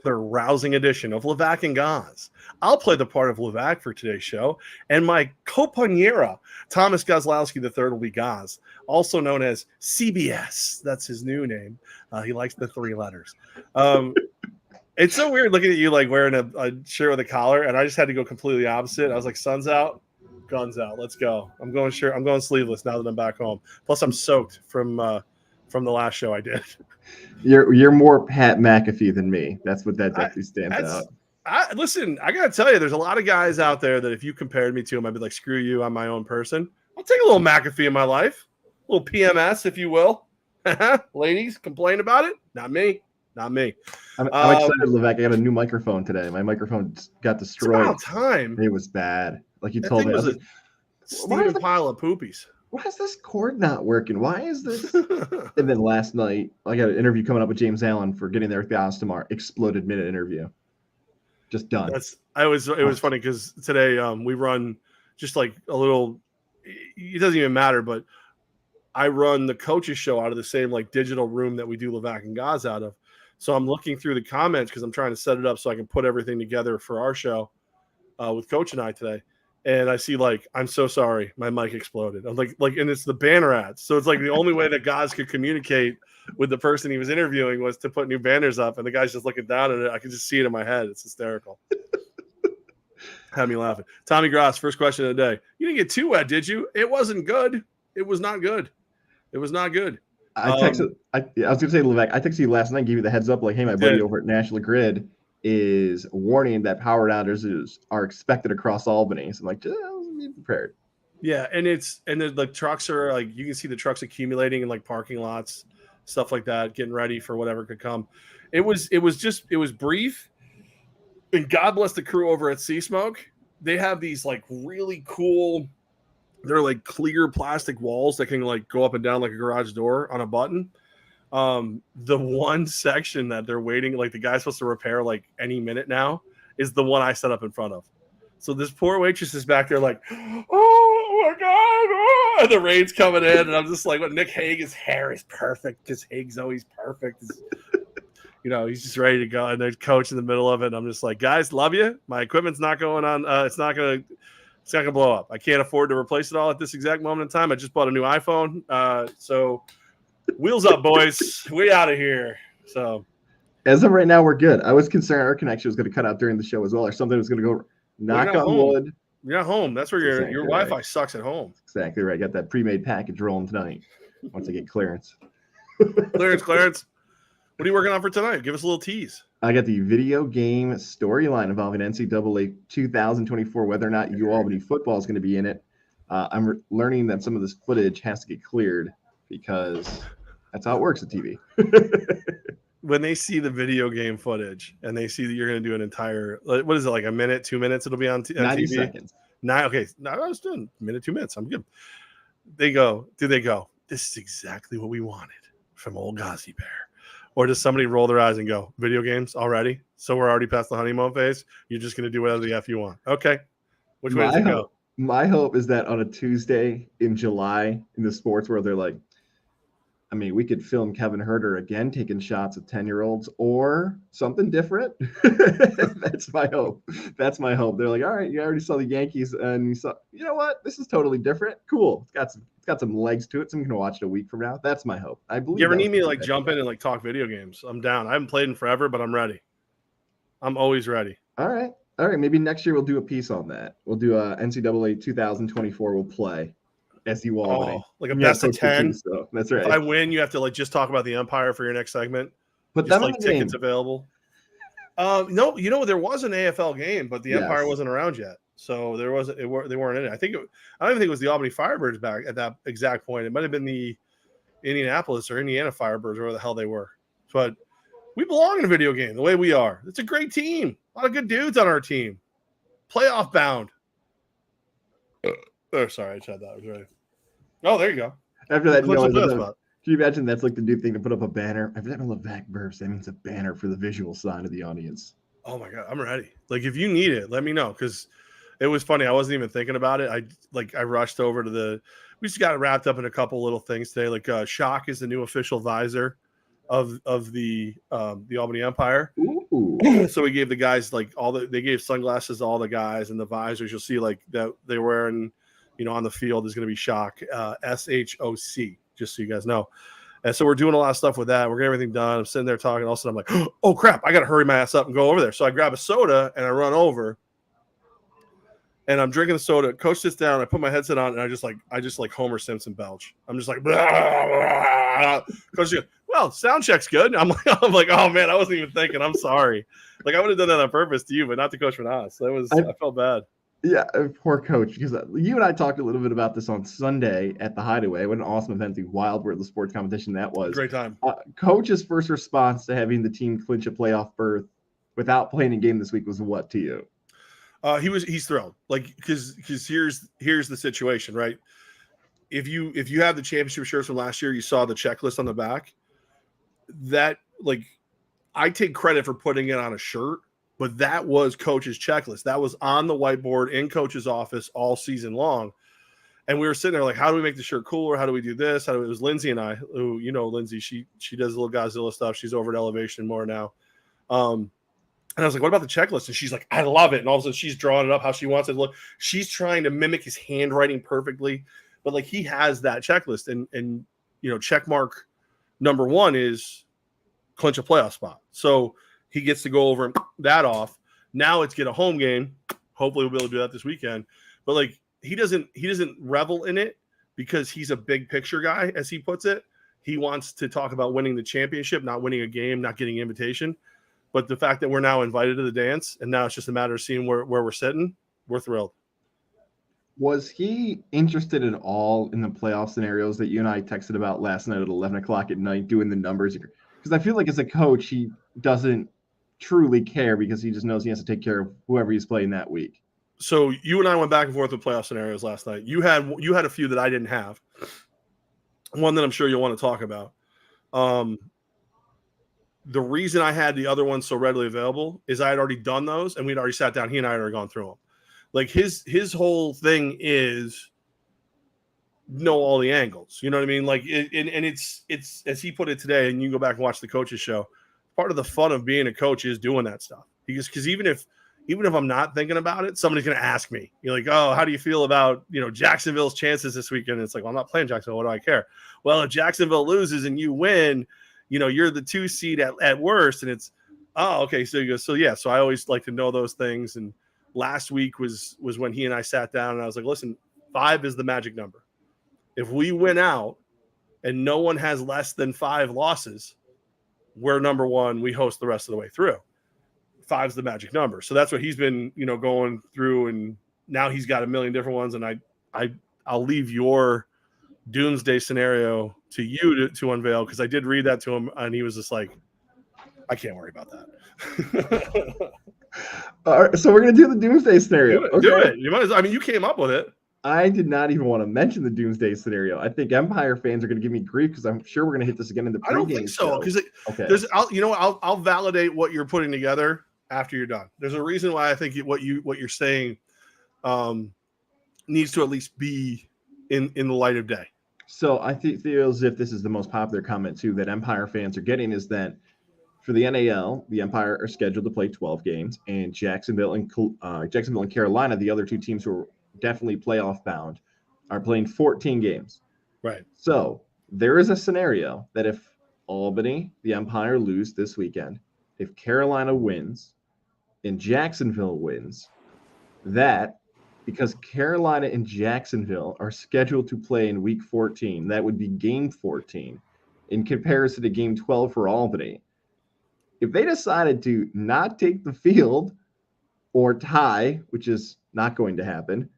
another rousing edition of Levack and Goz. I'll play the part of Levack for today's show, and my compañera, Thomas Gozlowski III, will be Goz, also known as CBS. That's his new name. He likes the 3 letters. It's so weird looking at you like wearing a shirt with a collar, and I just had to go completely opposite. I was like, sun's out, guns out. Let's go. I'm going sleeveless now that I'm back home. Plus, I'm soaked from the last show I did. You're more Pat McAfee than me. That's what that definitely stands out. Listen, I gotta tell you, there's a lot of guys out there that if you compared me to him, I'd be like, screw you, I'm my own person. I'll take a little McAfee in my life, a little PMS, if you will. Ladies, complain about it. Not me. I'm excited, Levack. I got a new microphone today. My microphone got destroyed. It's about time. It was bad. Like you told me. It was a steaming pile of poopies. Why is this cord not working? Why is this? And then last night, I got an interview coming up with James Allen for Getting There with Goz tomorrow. Exploded minute interview. Just done. It was funny because today we run just like a little. It doesn't even matter, but I run the coaches show out of the same like digital room that we do Levack and Goz out of. So I'm looking through the comments because I'm trying to set it up so I can put everything together for our show with Coach and I today. And I see like, I'm so sorry, my mic exploded. I'm like, and it's the banner ads. So it's like the only way that Goz could communicate with the person he was interviewing was to put new banners up. And the guy's just looking down at it. I can just see it in my head. It's hysterical. Had me laughing. Tommy Gross, first question of the day. You didn't get too wet, did you? It wasn't good. It was not good. It was not good. I was going to say, Levack, I texted you last night, gave you the heads up, like, hey, my buddy over at National Grid is warning that power outages are expected across Albany. So I'm like, just be prepared. Yeah, and the trucks are like, you can see the trucks accumulating in like parking lots, stuff like that, getting ready for whatever could come. It was brief. And God bless the crew over at Sea Smoke. They have these like really cool, they're like clear plastic walls that can like go up and down like a garage door on a button. The one section that they're waiting, like the guy's supposed to repair like any minute now, is the one I set up in front of. So this poor waitress is back there like, oh my God, oh! And the rain's coming in, and I'm just like, what? Nick Hague's hair is perfect because Hague's always perfect. He's just ready to go, and there's Coach in the middle of it. And I'm just like, guys, love you. My equipment's not going on. It's not gonna blow up. I can't afford to replace it all at this exact moment in time. I just bought a new iPhone. So wheels up, boys. We out of here. So as of right now, we're good. I was concerned our connection was going to cut out during the show as well, or something was going to go knock on wood. You're not home. That's where your Wi-Fi right. Sucks at home. Exactly right. Got that pre-made package rolling tonight once I get clearance. Clarence. What are you working on for tonight? Give us a little tease. I got the video game storyline involving NCAA 2024, whether or not UAlbany football is going to be in it. I'm learning that some of this footage has to get cleared because that's how it works at TV. When they see the video game footage and they see that you're going to do an entire, what is it, like a minute, 2 minutes? It'll be on 90 TV. seconds. Okay. No, I was doing a minute, 2 minutes. I'm good. They go, this is exactly what we wanted from old Gozzy Bear. Or does somebody roll their eyes and go, video games already? So we're already past the honeymoon phase? You're just going to do whatever the F you want. Okay. Which way does it go? My hope is that on a Tuesday in July in the sports world, they're like, I mean, we could film Kevin Herter again taking shots at 10-year-olds or something different. That's my hope. That's my hope. They're like, all right, you already saw the Yankees and you saw, you know what? This is totally different. Cool. It's got some legs to it. So I'm going to watch it a week from now. That's my hope. I believe. You ever need me to like jump in and like talk video games? I'm down. I haven't played in forever, but I'm ready. I'm always ready. All right. Maybe next year we'll do a piece on that. We'll do a NCAA 2024. We'll play. SU Albany. Like a best of 10. So that's right. If I win, you have to like just talk about the Empire for your next segment. But just like tickets available. No, there was an AFL game, but the Empire wasn't around yet, so they weren't in it. I don't even think it was the Albany Firebirds back at that exact point. It might have been the Indianapolis or Indiana Firebirds, or where the hell they were. But we belong in a video game the way we are. It's a great team. A lot of good dudes on our team. Playoff bound. Oh, sorry, I said that. I was ready. Oh, there you go. After that, can you imagine that's like the new thing to put up a banner? Every time Levack burps, that means a banner for the visual side of the audience. Oh my God, I'm ready. Like if you need it, let me know, because it was funny. I wasn't even thinking about it. I rushed over to we just got it wrapped up in a couple little things today. Like Shock is the new official visor of the Albany Empire. Ooh. So we gave the guys like they gave sunglasses to all the guys, and the visors you'll see like that they're wearing, on the field is going to be Shock, SHOC, just so you guys know. And so we're doing a lot of stuff with that. We're getting everything done. I'm sitting there talking. All of a sudden I'm like, oh crap, I got to hurry my ass up and go over there. So I grab a soda and I run over. And I'm drinking the soda. Coach sits down. I put my headset on, and I just like Homer Simpson belch. I'm just like, blah, blah, blah. Coach goes, well, sound check's good. I'm like, oh man, I wasn't even thinking. I'm sorry. Like I would have done that on purpose to you, but not to Coach Manas. I felt bad. Yeah, poor Coach, because you and I talked a little bit about this on Sunday at the Hideaway. What an awesome event, the Wild World of Sports competition that was. Great time. Coach's first response to having the team clinch a playoff berth without playing a game this week was what to you? He's thrilled, like because here's the situation, right? If you have the championship shirts from last year, you saw the checklist on the back. That like I take credit for putting it on a shirt, but that was Coach's checklist. That was on the whiteboard in Coach's office all season long. And we were sitting there like, how do we make the shirt cooler? How do we do this? It was Lindsay and I, who, Lindsay, she does a little Godzilla stuff. She's over at Elevation more now. And I was like, what about the checklist? And she's like, I love it. And all of a sudden she's drawing it up how she wants it to look. She's trying to mimic his handwriting perfectly. But like he has that checklist. And check mark number 1 is clinch a playoff spot. So he gets to go over that off. Now it's get a home game. Hopefully we'll be able to do that this weekend. But like he doesn't revel in it because he's a big picture guy, as he puts it. He wants to talk about winning the championship, not winning a game, not getting an invitation. But the fact that we're now invited to the dance and now it's just a matter of seeing where we're sitting, we're thrilled. Was he interested at all in the playoff scenarios that you and I texted about last night at 11 o'clock at night, doing the numbers? Because I feel like as a coach, he doesn't truly care because he just knows he has to take care of whoever he's playing that week. So you and I went back and forth with playoff scenarios last night. You had a few that I didn't have. One that I'm sure you'll want to talk about. The reason I had the other ones so readily available is I had already done those and we'd already sat down. He and I had already gone through them. Like his whole thing is know all the angles. You know what I mean? Like, it's as he put it today, and you can go back and watch the coaches show. Part of the fun of being a coach is doing that stuff. Because even if I'm not thinking about it, somebody's going to ask me. You're like, oh, how do you feel about Jacksonville's chances this weekend? And it's like, well, I'm not playing Jacksonville. What do I care? Well, if Jacksonville loses and you win, you're the 2 seed at worst. And it's, oh, okay. So you go, so yeah. So I always like to know those things. And last week was when he and I sat down and I was like, listen, 5 is the magic number. If we win out and no one has less than 5 losses, we're number 1. We host the rest of the way through. 5's the magic number. So that's what he's been, going through. And now he's got a million different ones. And I'll leave your doomsday scenario to you to unveil, because I did read that to him and he was just like, I can't worry about that. All right, so we're gonna do the doomsday scenario. Do it. You might as well. I mean, you came up with it. I did not even want to mention the doomsday scenario. I think Empire fans are going to give me grief because I'm sure we're going to hit this again in the pregame. I don't think so, because I'll validate what you're putting together after you're done. There's a reason why I think what you're saying needs to at least be in the light of day. So I feel as if this is the most popular comment too that Empire fans are getting, is that for the NAL, the Empire are scheduled to play 12 games, and Jacksonville and Carolina, the other 2 teams who are definitely playoff bound, are playing 14 games. Right. So there is a scenario that if Albany, the Empire, lose this weekend, if Carolina wins and Jacksonville wins, that because Carolina and Jacksonville are scheduled to play in week 14, that would be game 14 in comparison to game 12 for Albany. If they decided to not take the field or tie, which is not going to happen,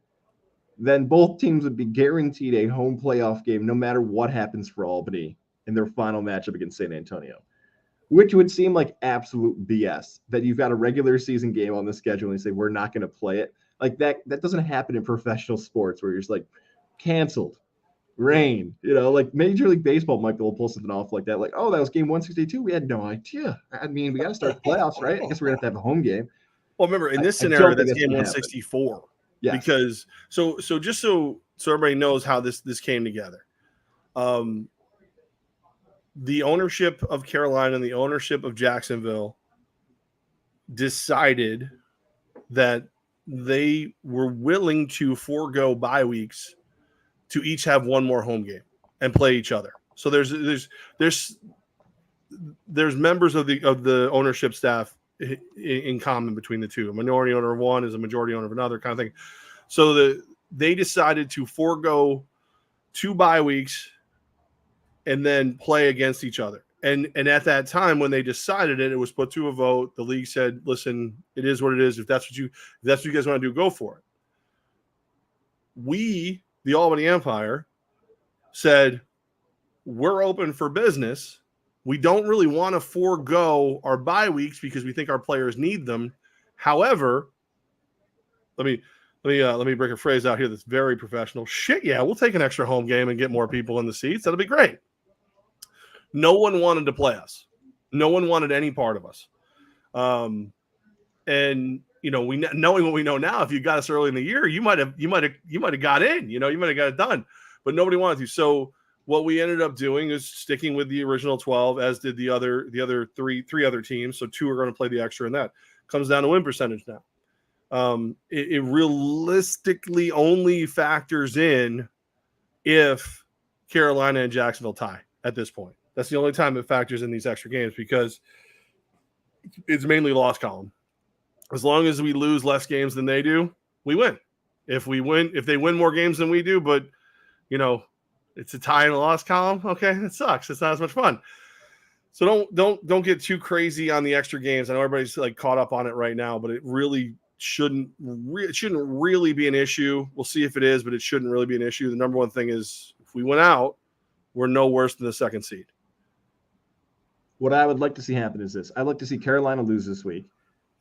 then both teams would be guaranteed a home playoff game no matter what happens for Albany in their final matchup against San Antonio, which would seem like absolute BS that you've got a regular season game on the schedule and you say, we're not going to play it. Like that doesn't happen in professional sports where you're just like canceled, rain, like Major League Baseball might be able to pull something off like that. Like, oh, that was game 162. We had no idea. I mean, we got to start the playoffs, right? I guess we're going to have a home game. Well, remember in this scenario, that's game 164. Yeah. Because so just so everybody knows how this came together. the ownership of Carolina and the ownership of Jacksonville decided that they were willing to forego bye weeks to each have one more home game and play each other. So there's members of the ownership staff in common between the two. A minority owner of one is a majority owner of another, kind of thing. So they decided to forego 2 bye weeks and then play against each other. And at that time, when they decided it, it was put to a vote. The league said, "Listen, it is what it is. If that's what you guys want to do, go for it." We, the Albany Empire, said, "We're open for business. We don't really want to forego our bye weeks because we think our players need them. However, let me break a phrase out here that's very professional. Shit, yeah, we'll take an extra home game and get more people in the seats. That'll be great." No one wanted to play us. No one wanted any part of us. And we knowing what we know now, if you got us early in the year, you might have got in. You might have got it done, but nobody wanted to. So what we ended up doing is sticking with the original 12, as did the other three other teams. So 2 are going to play the extra, and that comes down to win percentage now. It realistically only factors in if Carolina and Jacksonville tie at this point. That's the only time it factors in these extra games, because it's mainly loss column. As long as we lose less games than they do, we win. If they win more games than we do, but it's a tie in the loss column, okay, it sucks. It's not as much fun. So don't get too crazy on the extra games. I know everybody's like caught up on it right now, but it really shouldn't really be an issue. We'll see if it is, but it shouldn't really be an issue. The number one thing is, if we went out, we're no worse than the second seed. What I would like to see happen is this. I'd like to see Carolina lose this week.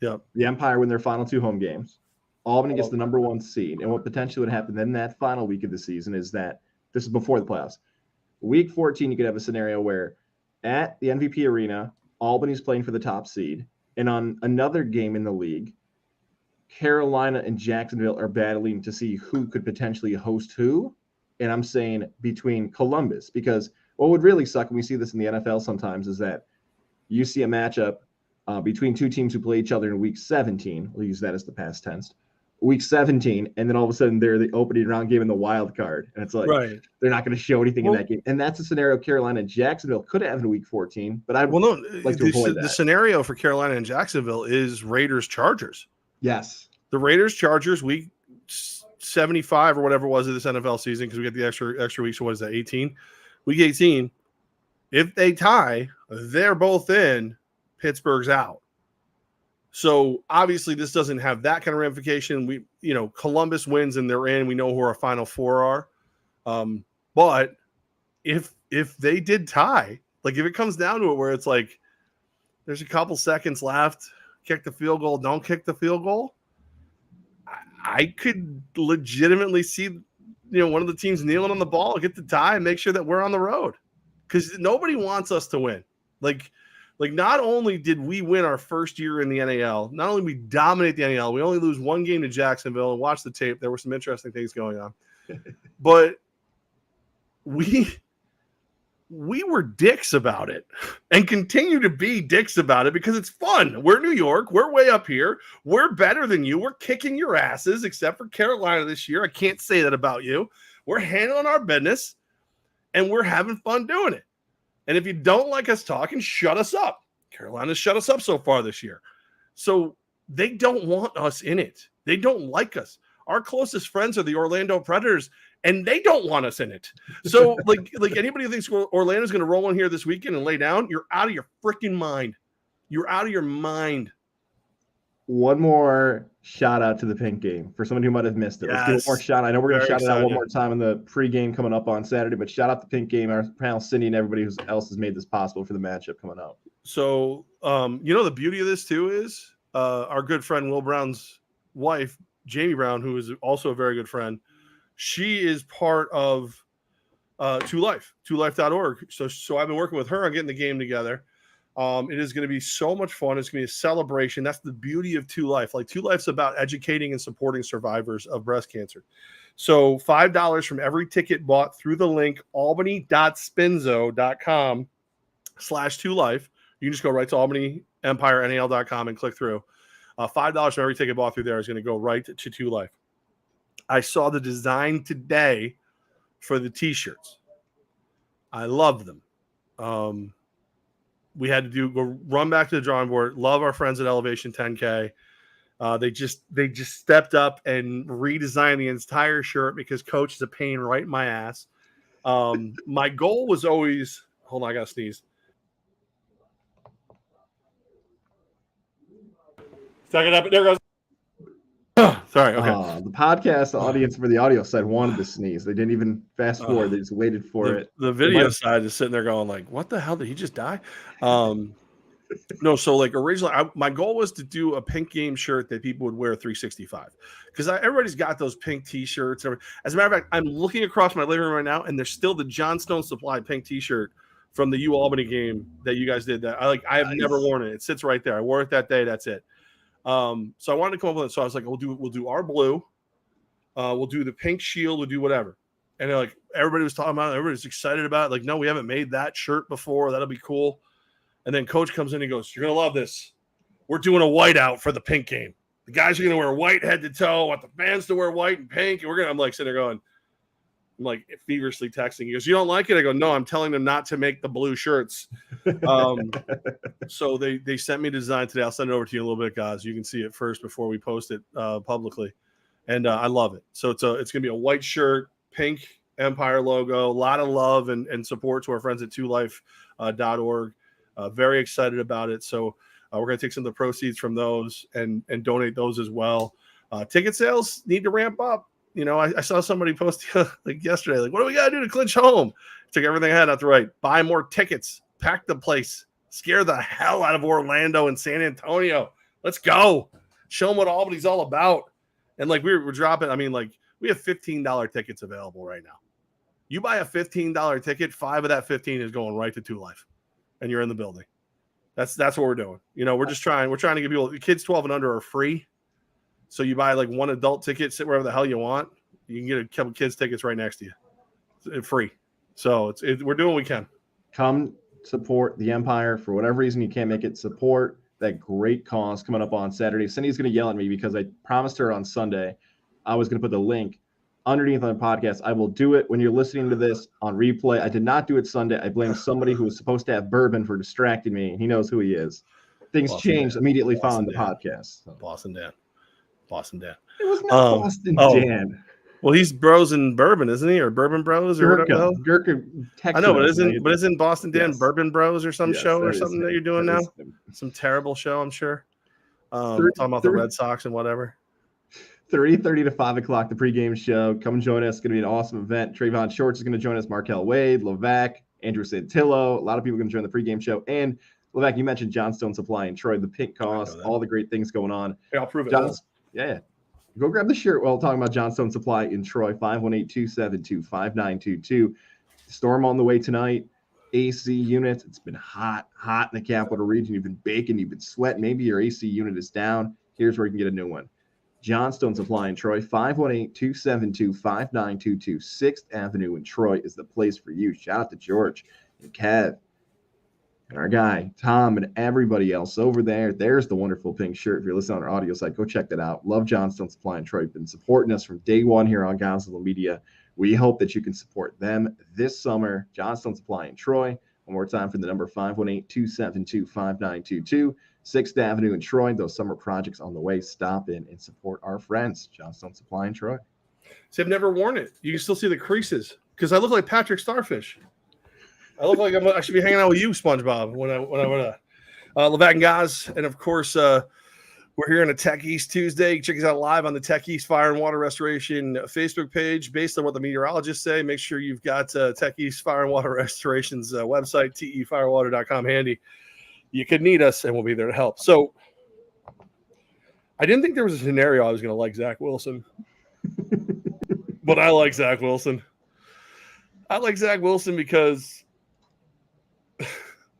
Yep. The Empire win their final 2 home games. Albany gets the number 1 seed. And what potentially would happen then that final week of the season is that, this is before the playoffs, week 14, you could have a scenario where at the MVP Arena, Albany's playing for the top seed. And on another game in the league, Carolina and Jacksonville are battling to see who could potentially host who. And I'm saying between Columbus, because what would really suck, and we see this in the NFL sometimes, is that you see a matchup between 2 teams who play each other in week 17. We'll use that as the past tense. Week 17, and then all of a sudden they're the opening round game in the wild card. And it's like, right, they're not going to show anything in that game. And that's a scenario Carolina and Jacksonville could have in week 14, but like to avoid that. The scenario for Carolina and Jacksonville is Raiders-Chargers. Yes. The Raiders-Chargers week 75 or whatever it was of this NFL season, because we get the extra week. So what is that, 18? Week 18, if they tie, they're both in, Pittsburgh's out. So obviously this doesn't have that kind of ramification. Columbus wins and they're in. We know who our final 4 are. But if they did tie, like if it comes down to it where it's like there's a couple seconds left, kick the field goal, don't kick the field goal, I could legitimately see one of the teams kneeling on the ball, get the tie, and make sure that we're on the road, because nobody wants us to win. Like not only did we win our first year in the NAL, not only we dominate the NAL, we only lose 1 game to Jacksonville. And watch the tape. There were some interesting things going on, but we were dicks about it and continue to be dicks about it because it's fun. We're New York. We're way up here. We're better than you. We're kicking your asses, except for Carolina this year. I can't say that about you. We're handling our business, and we're having fun doing it. And if you don't like us talking, shut us up. Carolina's shut us up so far this year. So they don't want us in it. They don't like us. Our closest friends are the Orlando Predators, and they don't want us in it. So, like anybody who thinks Orlando's going to roll in here this weekend and lay down, you're out of your freaking mind. You're out of your mind. One more shout out to the Pink Game for someone who might have missed it. Let's give one more shout out. I know we're going to shout it out one more time in the pregame coming up on Saturday, but shout out the Pink Game, our pal Cindy, and everybody else has made this possible for the matchup coming up. So, the beauty of this too is our good friend Will Brown's wife, Jamie Brown, who is also a very good friend. She is part of 2life.org. So I've been working with her on getting the game together. It is going to be so much fun. It's going to be a celebration. That's the beauty of 2Life. Like 2Life's about educating and supporting survivors of breast cancer. So $5 from every ticket bought through the link albany.spinzo.com /2life. You can just go right to AlbanyEmpireNAL.com and click through. $5 from every ticket bought through there is going to go right to 2Life. I saw the design today for the T-shirts. I love them. We had to go run back to the drawing board. Love our friends at Elevation 10K. They just stepped up and redesigned the entire shirt because Coach is a pain right in my ass. My goal was always, hold on, I gotta sneeze. Second up, there goes. Sorry, okay. The podcast audience for the audio side wanted to sneeze. They didn't even fast forward. They just waited for it. The video side is sitting there going like, what the hell? Did he just die? No, so like originally, my goal was to do a pink game shirt that people would wear 365 because everybody's got those pink T-shirts. As a matter of fact, I'm looking across my living room right now, and there's still the Johnstone Supply pink T-shirt from the U-Albany game that you guys did. That I have never worn it. It sits right there. I wore it that day. That's it. So I wanted to come up with it. So I was like, we'll do our blue. We'll do the pink shield. We'll do whatever. And like everybody was talking about it. Everybody was excited about it. Like, no, we haven't made that shirt before. That'll be cool. And then Coach comes in and goes, you're going to love this. We're doing a whiteout for the pink game. The guys are going to wear white head to toe. I want the fans to wear white and pink. And I'm like sitting there going, I'm like feverishly texting. He goes, you don't like it? I go, no, I'm telling them not to make the blue shirts. So they sent me the design today. I'll send it over to you in a little bit, guys. You can see it first before we post it publicly. And I love it. So it's going to be a white shirt, pink Empire logo, a lot of love and support to our friends at 2life.org. Very excited about it. So we're going to take some of the proceeds from those and donate those as well. Ticket sales need to ramp up. You know, I saw somebody post like yesterday, like, what do we got to do to clinch home? Took everything I had out to write. Buy more tickets. Pack the place. Scare the hell out of Orlando and San Antonio. Let's go. Show them what Albany's all about. And like we're dropping, I mean, like we have $15 tickets available right now. You buy a $15 ticket, 5 of that 15 is going right to 2Life. And you're in the building. That's what we're doing. You know, we're trying to get people, kids 12 and under are free. So you buy like one adult ticket, sit wherever the hell you want. You can get a couple kids tickets right next to you. It's free. So we're doing what we can. Come support the Empire. For whatever reason you can't make it, support that great cause coming up on Saturday. Cindy's going to yell at me because I promised her on Sunday I was going to put the link underneath on the podcast. I will do it when you're listening to this on replay. I did not do it Sunday. I blame somebody who was supposed to have bourbon for distracting me, and he knows who he is. Things changed immediately following the podcast. So. Boston Dan. It was not Boston Dan. Well, he's Bros and Bourbon, isn't he? Or Bourbon Bros or whatever. Gurka, I know, but isn't Boston Dan Bourbon Bros or some show or something that you're doing now? Some terrible show, I'm sure. Talking about the Red Sox and whatever. 3:30 to 5 o'clock, the pregame show. Come join us. It's going to be an awesome event. Trayvon Shorts is going to join us. Markel Wade, Levack, Andrew Santillo. A lot of people are going to join the pregame show. And Levack, you mentioned Johnstone Supply in Troy, the pink cost, all the great things going on. Yeah, I'll prove it. Yeah. Go grab the shirt while talking about Johnstone Supply in Troy, 518-272-5922. Storm on the way tonight. AC units. It's been hot in the capital region. You've been baking, you've been sweating. Maybe your AC unit is down. Here's where you can get a new one. Johnstone Supply in Troy, 518-272-5922. 6th Avenue in Troy is the place for you. Shout out to George and Kev and our guy, Tom, and everybody else over there. There's the wonderful pink shirt. If you're listening on our audio site, go check that out. Love Johnstone Supply in Troy. Been supporting us from day one here on Gonzalo Media. We hope that you can support them this summer. Johnstone Supply in Troy. One more time for the number, 518-272-5922. 6th Avenue in Troy. Those summer projects on the way. Stop in and support our friends. Johnstone Supply in Troy. See, I've never worn it. You can still see the creases because I look like Patrick Starfish. I look like I should be hanging out with you, SpongeBob, when I went Levack and Goz. And, of course, we're here on a Tech East Tuesday. Check us out live on the Tech East Fire and Water Restoration Facebook page. Based on what the meteorologists say, make sure you've got Tech East Fire and Water Restoration's website, tefirewater.com, handy. You could need us, and we'll be there to help. So I didn't think there was a scenario I was going to like Zach Wilson. But I like Zach Wilson. I like Zach Wilson because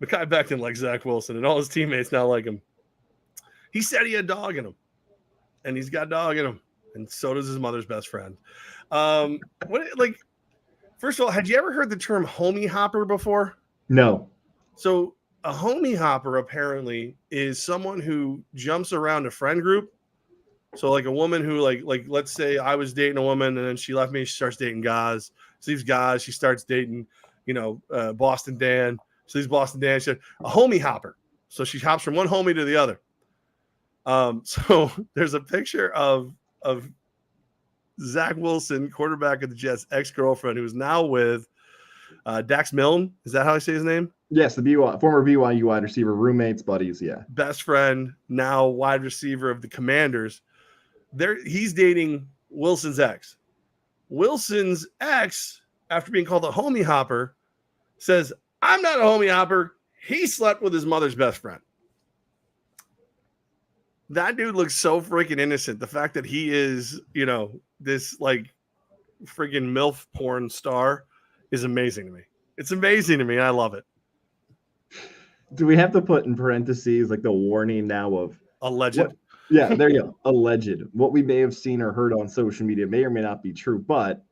Mekhi Becton likes Zach Wilson, and all his teammates now like him. He said he had dog in him, and he's got dog in him, and so does his mother's best friend. First of all, had you ever heard the term homie hopper before? No. So a homie hopper apparently is someone who jumps around a friend group. So like a woman who like let's say I was dating a woman and then she left me. She starts dating Goz. She leaves Goz. She starts dating, Boston Dan. She leaves Boston Dan. She's a homie hopper. So she hops from one homie to the other. So there's a picture of Zach Wilson, quarterback of the Jets, ex-girlfriend, who is now with Dax Milne. Is that how I say his name? Yes, the former BYU wide receiver, roommates, buddies. Yeah, best friend, now wide receiver of the Commanders. He's dating Wilson's ex. Wilson's ex, after being called a homie hopper, says, "I'm not a homie hopper. He slept with his mother's best friend." That dude looks so freaking innocent. The fact that he is, this like freaking MILF porn star is amazing to me. It's amazing to me. I love it. Do we have to put in parentheses like the warning now of alleged? Yeah, there you go. Alleged. What we may have seen or heard on social media may or may not be true, but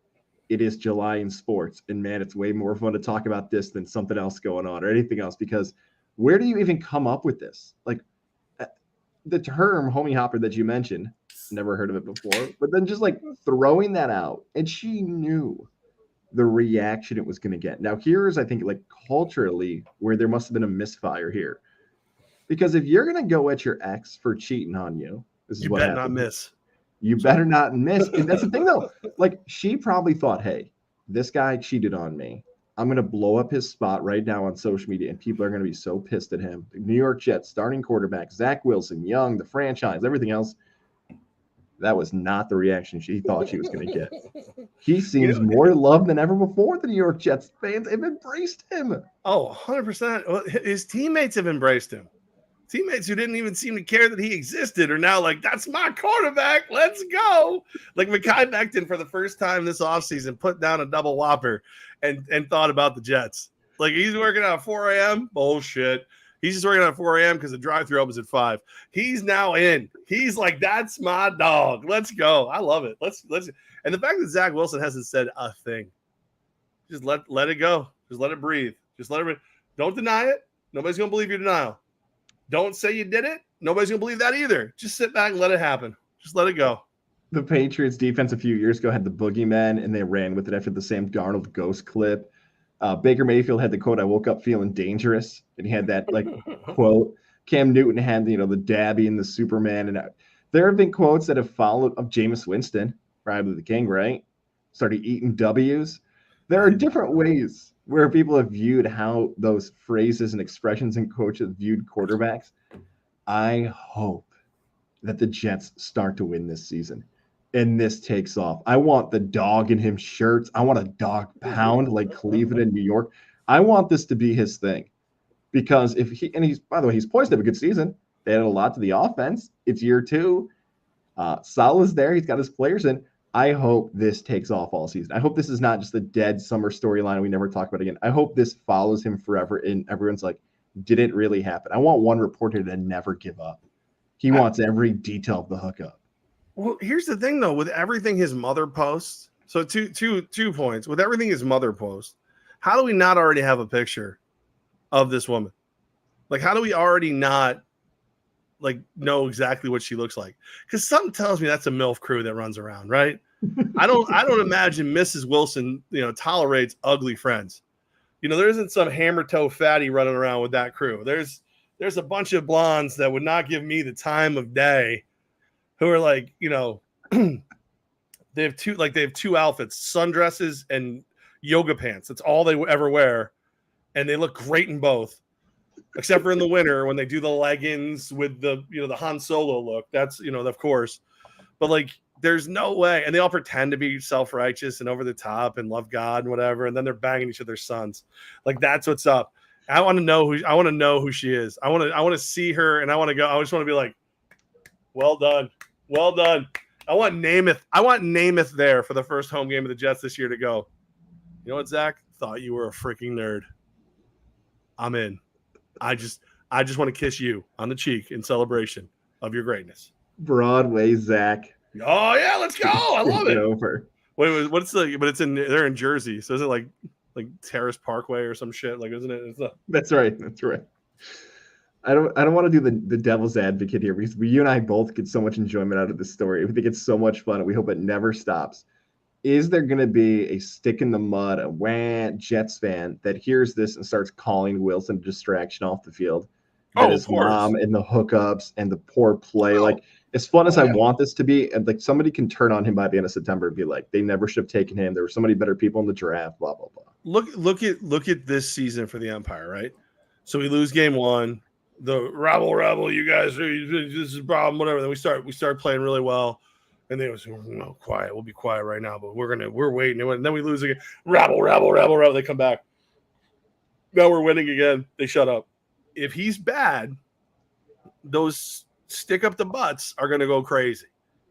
it is July in sports. And man, it's way more fun to talk about this than something else going on or anything else, because where do you even come up with this? Like the term homie hopper that you mentioned, never heard of it before, but then just like throwing that out, and she knew the reaction it was going to get. Now, here's, I think, like culturally where there must have been a misfire here. Because if you're going to go at your ex for cheating on you, this is you what better happens. not miss. You better not miss. And that's the thing, though. Like, she probably thought, hey, this guy cheated on me. I'm going to blow up his spot right now on social media, and people are going to be so pissed at him. The New York Jets starting quarterback, Zach Wilson, young, the franchise, everything else. That was not the reaction she thought she was going to get. He seems more loved than ever before. The New York Jets fans have embraced him. Oh, 100%. Well, his teammates have embraced him. Teammates who didn't even seem to care that he existed are now like, that's my quarterback. Let's go. Like Mekhi Becton for the first time this offseason put down a double whopper and thought about the Jets. Like he's working out at 4 a.m. Bullshit. He's just working out at 4 a.m. because the drive-thru opens at 5. He's now in. He's like, that's my dog. Let's go. I love it. Let's. And the fact that Zach Wilson hasn't said a thing, just let it go. Just let it breathe. Just let it breathe. Don't deny it. Nobody's gonna believe your denial. Don't say you did it. Nobody's going to believe that either. Just sit back and let it happen. Just let it go. The Patriots defense a few years ago had the boogeyman, and they ran with it after the Sam Darnold ghost clip. Baker Mayfield had the quote, "I woke up feeling dangerous," and he had that like quote. Cam Newton had the Dabby and the Superman, and there have been quotes that have followed of Jameis Winston, probably the king, right? Started eating W's. There are different ways where people have viewed how those phrases and expressions and coaches viewed quarterbacks. I hope that the Jets start to win this season and this takes off. I want the dog in him shirts. I want a dog pound like Cleveland and New York. I want this to be his thing, because he's, by the way, he's poised to have a good season. They added a lot to the offense. It's year 2. Salah's there. He's got his players in. I hope this takes off all season. I hope this is not just a dead summer storyline we never talk about again. I hope this follows him forever and everyone's like, did it really happen? I want one reporter to never give up. He wants every detail of the hookup. Well, here's the thing, though, with everything his mother posts. So two points. With everything his mother posts, how do we not already have a picture of this woman? Like, how do we already not know exactly what she looks like? Because something tells me that's a MILF crew that runs around, right? I don't imagine Mrs. Wilson, tolerates ugly friends. There isn't some hammer toe fatty running around with that crew. There's a bunch of blondes that would not give me the time of day, who are like, they have two outfits, sundresses and yoga pants. That's all they ever wear, and they look great in both, except for in the winter when they do the leggings with the the Han Solo look. That's of course, but there's no way. And they all pretend to be self-righteous and over the top and love God and whatever, and then they're banging each other's sons. That's what's up. I want to know who she is. I want to see her, and I want to go. I just want to be like, well done. Well done. I want Namath there for the first home game of the Jets this year to go, you know what, Zach? Thought you were a freaking nerd. I'm in. I just want to kiss you on the cheek in celebration of your greatness. Broadway Zach. Oh yeah, let's go. I love it. Over. Wait, what's but they're in Jersey. So is it like like Terrace Parkway or some shit. Like, isn't it? That's right. That's right. I don't want to do the devil's advocate here because you and I both get so much enjoyment out of this story. We think it's so much fun, and we hope it never stops. Is there going to be a stick in the mud, a Jets fan that hears this and starts calling Wilson a distraction off the field? That his mom and the hookups and the poor play. Like, as fun as I want this to be, and like somebody can turn on him by the end of September and be like, they never should have taken him. There were so many better people in the draft. Blah blah blah. Look at this season for the Empire, right? So we lose game 1. The rabble, you guys, this is a problem, whatever. Then we start playing really well, and they was no quiet. We'll be quiet right now, but we're waiting. And then we lose again. Rabble. They come back. Now we're winning again. They shut up. If he's bad, those stick up the butts are going to go crazy.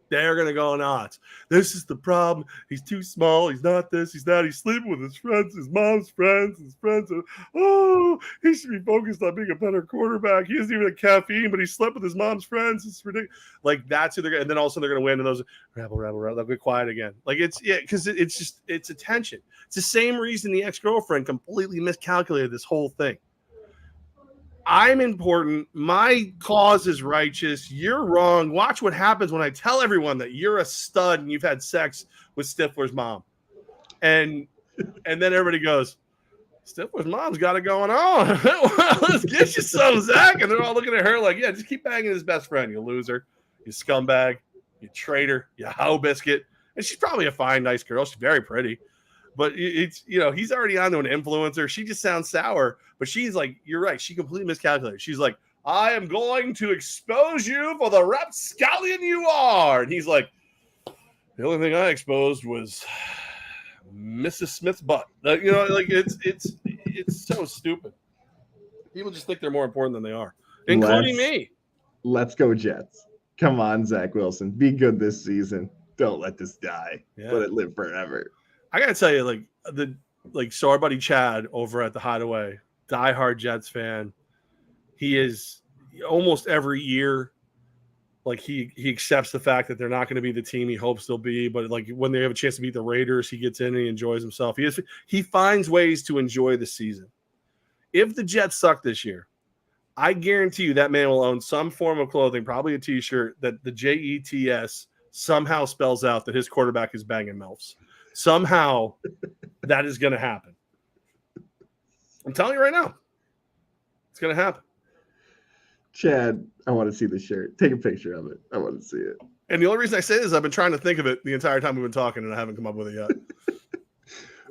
They're going to go nuts. This is the problem. He's too small. He's not this. He's that. He's sleeping with his friends, his mom's friends, his friends. Oh, he should be focused on being a better quarterback. He doesn't even have caffeine, but he slept with his mom's friends. It's ridiculous. Like, that's who they're going to, and then all of a sudden they're going to win, and those rabble. They'll get quiet again. Like, because it's attention. It's the same reason the ex-girlfriend completely miscalculated this whole thing. I'm important. My cause is righteous. You're wrong. Watch what happens when I tell everyone that you're a stud and you've had sex with Stifler's mom. And then everybody goes, Stifler's mom's got it going on. Let's get you some, Zach. And they're all looking at her like, yeah, just keep banging his best friend, you loser, you scumbag, you traitor, you hoe biscuit. And she's probably a fine, nice girl. She's very pretty. But it's, he's already onto an influencer. She just sounds sour. But she's like, you're right. She completely miscalculated. She's like, I am going to expose you for the rapscallion you are. And he's like, the only thing I exposed was Mrs. Smith's butt. Like, it's so stupid. People just think they're more important than they are, including me. Let's go Jets. Come on, Zach Wilson. Be good this season. Don't let this die. Yeah. Let it live forever. I gotta tell you, so our buddy Chad over at the Hideaway, diehard Jets fan. He is almost every year, like he accepts the fact that they're not going to be the team he hopes they'll be, but like when they have a chance to beat the Raiders, he gets in and he enjoys himself. He finds ways to enjoy the season. If the Jets suck this year, I guarantee you that man will own some form of clothing, probably a T-shirt that the Jets somehow spells out that his quarterback is banging MILFs. Somehow that is going to happen. I'm telling you right now. It's going to happen. Chad, I want to see the shirt. Take a picture of it. I want to see it. And the only reason I say this is I've been trying to think of it the entire time we've been talking, and I haven't come up with it yet.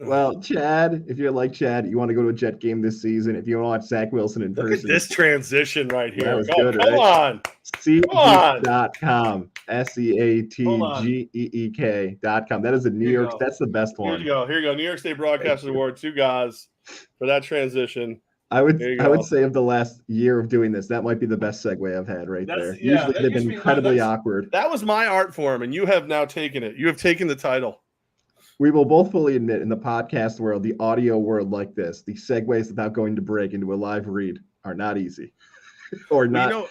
Well, Chad, if you're like Chad, you want to go to a Jet game this season. If you want to watch Zach Wilson in person. Look at this transition right here. That was good, come on. SeatGeek.com. SeatGeek.com. That is a New York. That's the best one. Here you go. New York State Broadcasters Award, 2 guys for that transition. I would say of the last year of doing this, that might be the best segue I've had there. Yeah, usually they've been incredibly awkward. That was my art form, and you have now taken it. You have taken the title. We will both fully admit in the podcast world, the audio world like this, the segues without going to break into a live read are not easy or not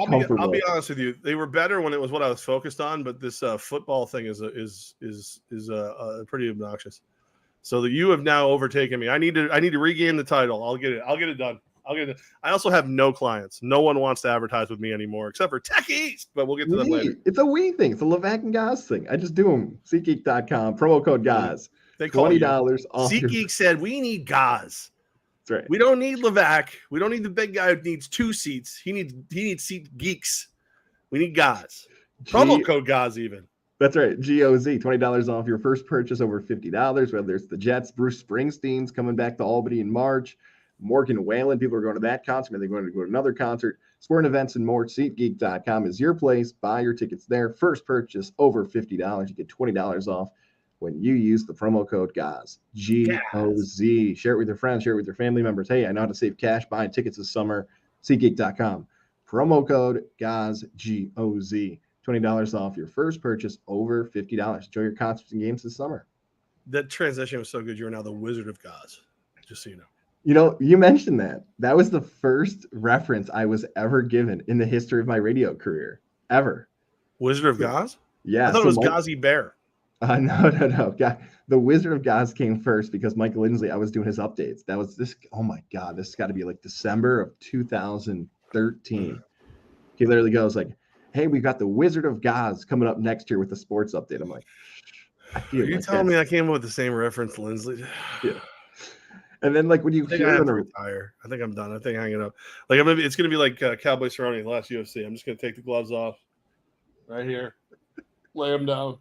comfortable. I'll be honest with you. They were better when it was what I was focused on, but this football thing is pretty obnoxious. So that you have now overtaken me. I need to regain the title. I'll get it done. I also have no clients. No one wants to advertise with me anymore except for Tech East, but we'll get to that later. It's a we thing. It's a Levack and Goz thing. I just do them. SeatGeek.com, promo code Goz. They call $20 off. SeatGeek said we need Goz. That's right. We don't need Levack. We don't need the big guy who needs 2 seats. He needs Seat Geeks. We need Goz. Promo code Goz even. That's right. GOZ, $20 off your first purchase over $50, whether it's the Jets, Bruce Springsteen's coming back to Albany in March, Morgan Wallen, people are going to that concert, and they're going to go to another concert, sporting events and more. SeatGeek.com is your place. Buy your tickets there. First purchase over $50. You get $20 off when you use the promo code GOZ. GOZ. Share it with your friends. Share it with your family members. Hey, I know how to save cash buying tickets this summer. SeatGeek.com. Promo code GOZ. GOZ. $20 off your first purchase over $50. Enjoy your concerts and games this summer. That transition was so good. You're now the Wizard of Goz, just so you know. You know, you mentioned that. That was the first reference I was ever given in the history of my radio career, ever. Wizard of Goz? Yeah. I thought it was Gozzy Bear. No. God, the Wizard of Goz came first because Mike Lindsley, I was doing his updates. That was this. Oh my God, this has got to be like December of 2013. He literally goes like, "Hey, we got the Wizard of Goz coming up next year with the sports update." I'm like, I Are feel you like telling me that's I came up with the same reference, Lindsley? yeah. And then like when you I think I hear have him to on retire. I think I'm done. I think hanging up. Like it's gonna be like Cowboy Cerrone last UFC. I'm just gonna take the gloves off right here, lay them down.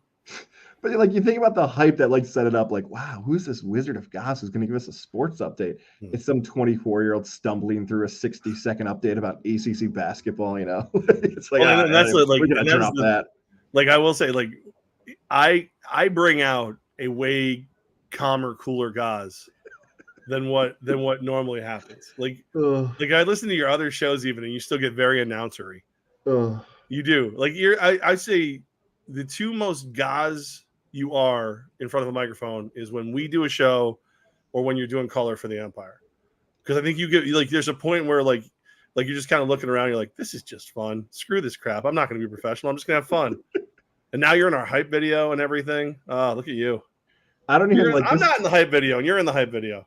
but like you think about the hype that like set it up, like, wow, who's this Wizard of Goz who's gonna give us a sports update? It's some 24-year-old stumbling through a 60-second update about ACC basketball, you know. It's like, Well, and that's we're gonna turn off that. like I will say, like I bring out a way calmer, cooler Goz than what normally happens. Ugh, Like I listen to your other shows even, and you still get very announcery. ugh. You do. Like I say the two most Goz you are in front of a microphone is when we do a show or when you're doing color for the Empire. Because I think you get like there's a point where like you're just kind of looking around, you're like, this is just fun. Screw this crap. I'm not gonna be professional. I'm just gonna have fun. And now you're in our hype video and everything. Oh, look at you. I don't even like I'm this. not in the hype video, and you're in the hype video.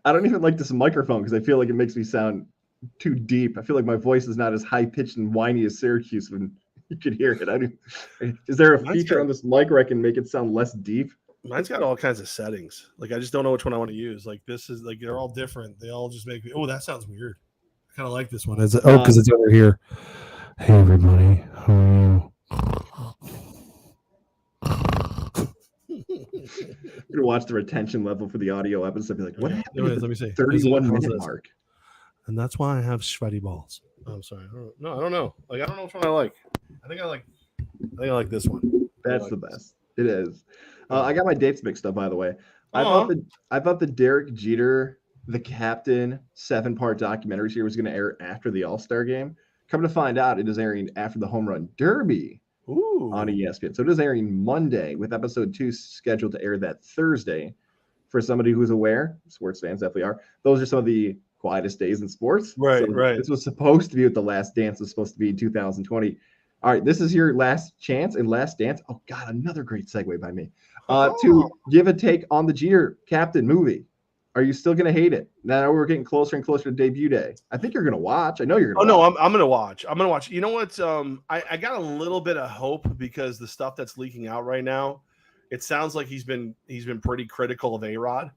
I don't even like this microphone because I feel like it makes me sound too deep. I feel like my voice is not as high pitched and whiny as Syracuse when you could hear it. Is there a feature on this mic where I can make it sound less deep? Mine's got all kinds of settings. Like I just don't know which one I want to use. Like this is like they're all different. They all just make me. Oh, that sounds weird. I kind of like this one. Because it's over here. Hey everybody, how are I'm gonna watch the retention level for the audio episode. Be like, what happened? Let me see. 31-minute mark. And that's why I have sweaty balls. Oh, I'm sorry. No, I don't know. Like I don't know which one I like. I think I like this one. That's the best. It is. I got my dates mixed up, by the way. I thought the Derek Jeter, the captain, 7-part documentary series was going to air after the All-Star game. Come to find out, it is airing after the Home Run Derby on ESPN. So it is airing Monday, with episode 2 scheduled to air that Thursday. For somebody who's aware, sports fans definitely are. Those are some of the quietest days in sports. Right, so right. This was supposed to be what the Last Dance was supposed to be in 2020. All right, this is your last chance and last dance. Oh God, another great segue by me. To give a take on the Jeter Captain movie. Are you still gonna hate it? Now we're getting closer and closer to debut day. I think you're gonna watch. I know you're gonna. Oh watch. no, I'm gonna watch. I'm gonna watch. You know what? I got a little bit of hope because the stuff that's leaking out right now, it sounds like he's been pretty critical of A-Rod,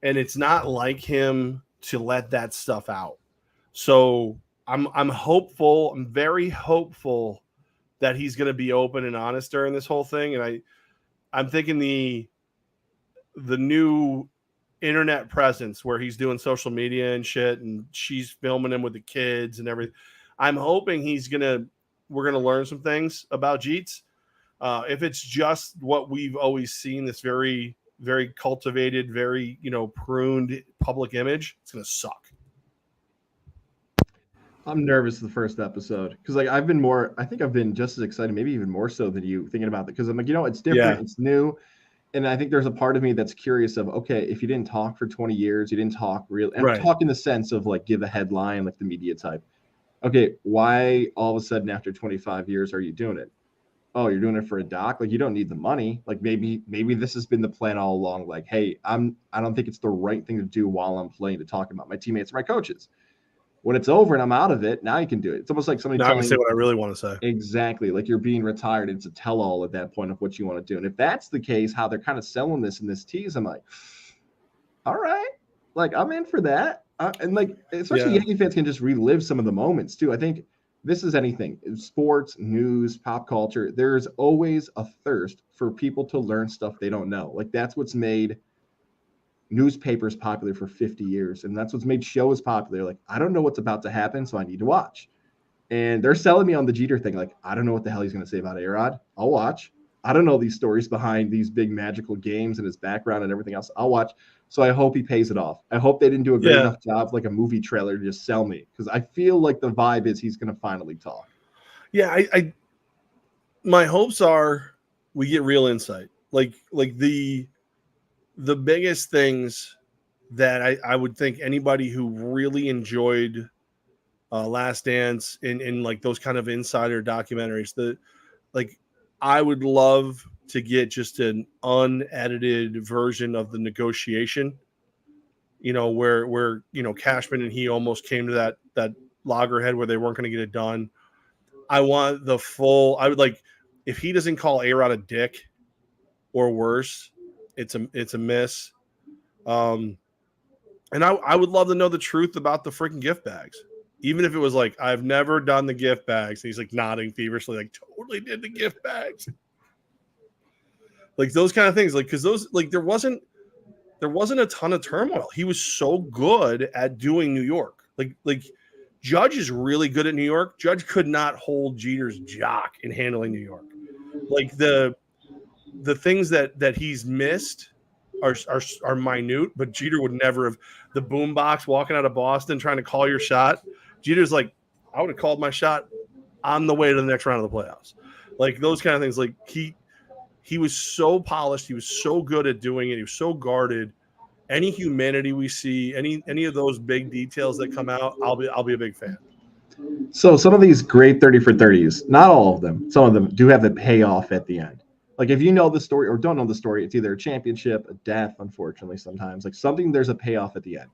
and it's not like him to let that stuff out. So I'm hopeful. I'm very hopeful that he's going to be open and honest during this whole thing. And I'm thinking the new internet presence where he's doing social media and shit, and she's filming him with the kids and everything. I'm hoping we're gonna learn some things about Jeets. If it's just what we've always seen, this very, very cultivated, very pruned public image, it's gonna suck. I'm nervous the first episode because like I think I've been just as excited, maybe even more so than you thinking about it. Because I'm like, it's different, it's new. And I think there's a part of me that's curious of, okay, if you didn't talk for 20 years, you didn't talk real, and Right. talk in the sense of like give a headline, like the media type. Okay, why all of a sudden after 25 years are you doing it? Oh, you're doing it for a doc? Like you don't need the money. Like maybe this has been the plan all along. Like, hey, I don't think it's the right thing to do while I'm playing to talk about my teammates or my coaches. When it's over and I'm out of it, now you can do it. It's almost like somebody now telling I can say what I really want to say. Exactly. Like you're being retired. It's a tell-all at that point of what you want to do. And if that's the case, how they're kind of selling this in this tease, I'm like, all right, like I'm in for that. And like, especially Yankee fans can just relive some of the moments too. I think this is anything, sports, news, pop culture. There's always a thirst for people to learn stuff they don't know. Like that's what's made newspapers popular for 50 years. And that's what's made shows popular. Like, I don't know what's about to happen, so I need to watch. And they're selling me on the Jeter thing. Like, I don't know what the hell he's going to say about A-Rod. I'll watch. I don't know these stories behind these big magical games and his background and everything else. I'll watch. So I hope he pays it off. I hope they didn't do a great enough job, like a movie trailer, to just sell me. Because I feel like the vibe is he's going to finally talk. Yeah, I my hopes are we get real insight. Like the biggest things that I would think anybody who really enjoyed Last Dance in like those kind of insider documentaries, I would love to get just an unedited version of the negotiation, where Cashman and he almost came to that loggerhead where they weren't going to get it done. I want the full. I would like if he doesn't call A-Rod a dick or worse, it's a miss. And I would love to know the truth about the freaking gift bags. Even if it was like, I've never done the gift bags. And he's like nodding feverishly, like totally did the gift bags. Like those kind of things. Like, cause those, like there wasn't a ton of turmoil. He was so good at doing New York. Like Judge is really good at New York. Judge could not hold Jeter's jock in handling New York. Like the things that he's missed are minute, but Jeter would never have. The boombox walking out of Boston trying to call your shot. Jeter's like, I would have called my shot on the way to the next round of the playoffs. Like those kind of things. Like he was so polished. He was so good at doing it. He was so guarded. Any humanity we see, any of those big details that come out, I'll be a big fan. So some of these great 30 for 30s, not all of them, some of them do have a payoff at the end. Like if you know the story or don't know the story, it's either a championship, a death, unfortunately, sometimes. Like something, there's a payoff at the end.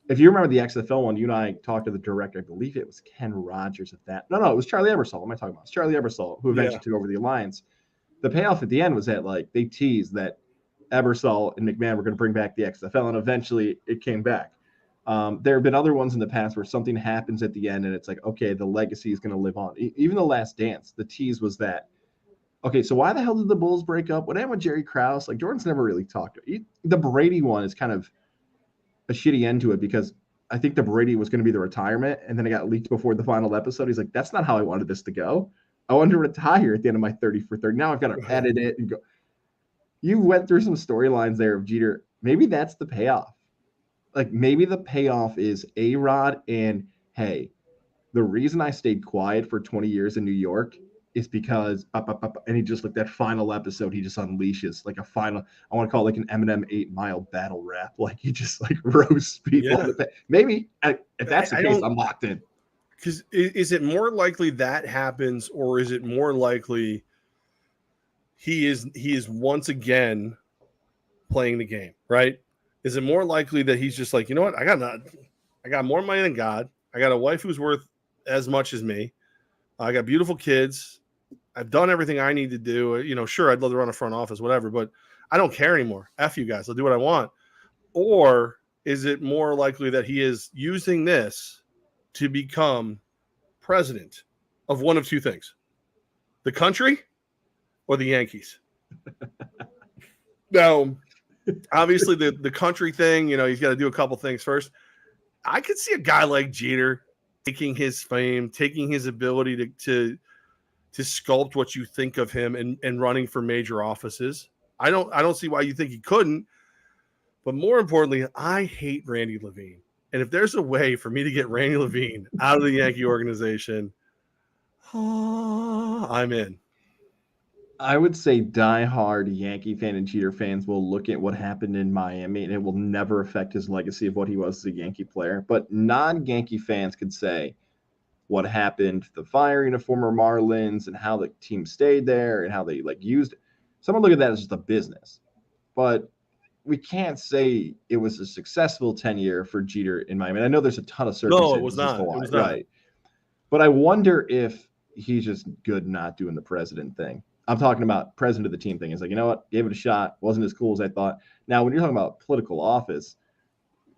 If you remember the XFL one, you and I talked to the director, I believe it was Ken Rogers at that. No, it was Charlie Ebersol. What am I talking about? It's Charlie Ebersol, who eventually took over the Alliance. The payoff at the end was that like they teased that Ebersol and McMahon were going to bring back the XFL, and eventually it came back. There have been other ones in the past where something happens at the end and it's like, okay, the legacy is going to live on. Even The Last Dance, the tease was that, okay, so why the hell did the Bulls break up? What happened with Jerry Krause? Like Jordan's never really talked. The Brady one is kind of a shitty end to it because I think the Brady was going to be the retirement, and then it got leaked before the final episode. He's like, that's not how I wanted this to go. I wanted to retire at the end of my 30 for 30. Now I've got to edit it and go. You went through some storylines there of Jeter. Maybe that's the payoff. Like maybe the payoff is A-Rod and, hey, the reason I stayed quiet for 20 years in New York is because and he just like that final episode, he just unleashes like a final, I want to call it like an Eminem 8 Mile battle rap. Like he just like roasts people. Yeah. Maybe if that's the case, I'm locked in. Because is it more likely that happens, or is it more likely he is once again playing the game, right? Is it more likely that he's just like, you know what, I got more money than God. I got a wife who's worth as much as me. I got beautiful kids. I've done everything I need to do. Sure, I'd love to run a front office, whatever, but I don't care anymore. F you guys. I'll do what I want. Or is it more likely that he is using this to become president of one of two things, the country or the Yankees? Now, obviously the country thing, he's got to do a couple things first. I could see a guy like Jeter taking his fame, taking his ability to sculpt what you think of him and running for major offices. I don't see why you think he couldn't. But more importantly, I hate Randy Levine. And if there's a way for me to get Randy Levine out of the Yankee organization, I'm in. I would say diehard Yankee fan and Jeter fans will look at what happened in Miami and it will never affect his legacy of what he was as a Yankee player. But non-Yankee fans could say what happened, the firing of former Marlins and how the team stayed there and how they used it. Someone look at that as just a business. But we can't say it was a successful tenure for Jeter in Miami. I know there's a ton of circumstances. No, it was not. It was not. Right. But I wonder if he's just good not doing the president thing. I'm talking about president of the team thing. It's like, you know what? Gave it a shot. Wasn't as cool as I thought. Now, when you're talking about political office,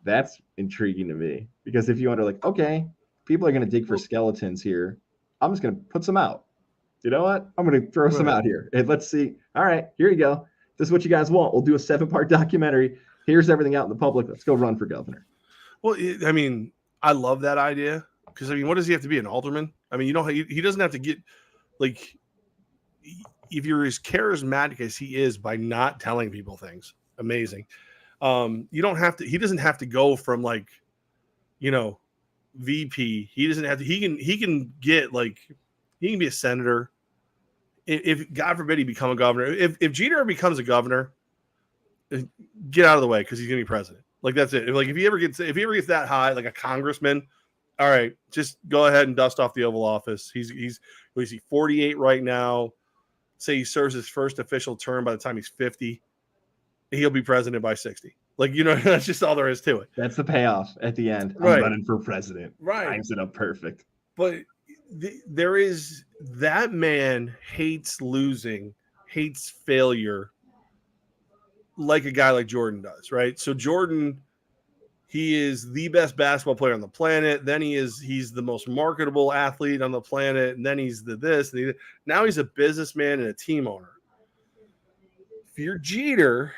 that's intriguing to me. Because if you wonder, like, okay, people are going to dig for skeletons here. I'm just going to put some out. You know what? I'm going to throw some out here. And let's see. All right, here you go. This is what you guys want. We'll do a 7-part documentary. Here's everything out in the public. Let's go run for governor. Well, I mean, I love that idea. Because, I mean, what does he have to be, an alderman? I mean, he doesn't have to get, like, if you're as charismatic as he is by not telling people things, amazing. You don't have to, he doesn't have to go from like, VP. He doesn't have to, he can get like, he can be a senator. If God forbid he become a governor, if Jeter becomes a governor, get out of the way because he's going to be president. Like that's it. If he ever gets that high, like a congressman, all right, just go ahead and dust off the Oval Office. He's 48 right now. say he serves his first official term by the time he's 50, he'll be president by 60. Like, that's just all there is to it. That's the payoff at the end. Right. I'm running for president. Right. Times it up perfect. But there is that man hates losing, hates failure like a guy like Jordan does, right? So Jordan, he is the best basketball player on the planet. Then he's the most marketable athlete on the planet. And then he's now he's a businessman and a team owner. If you're Jeter,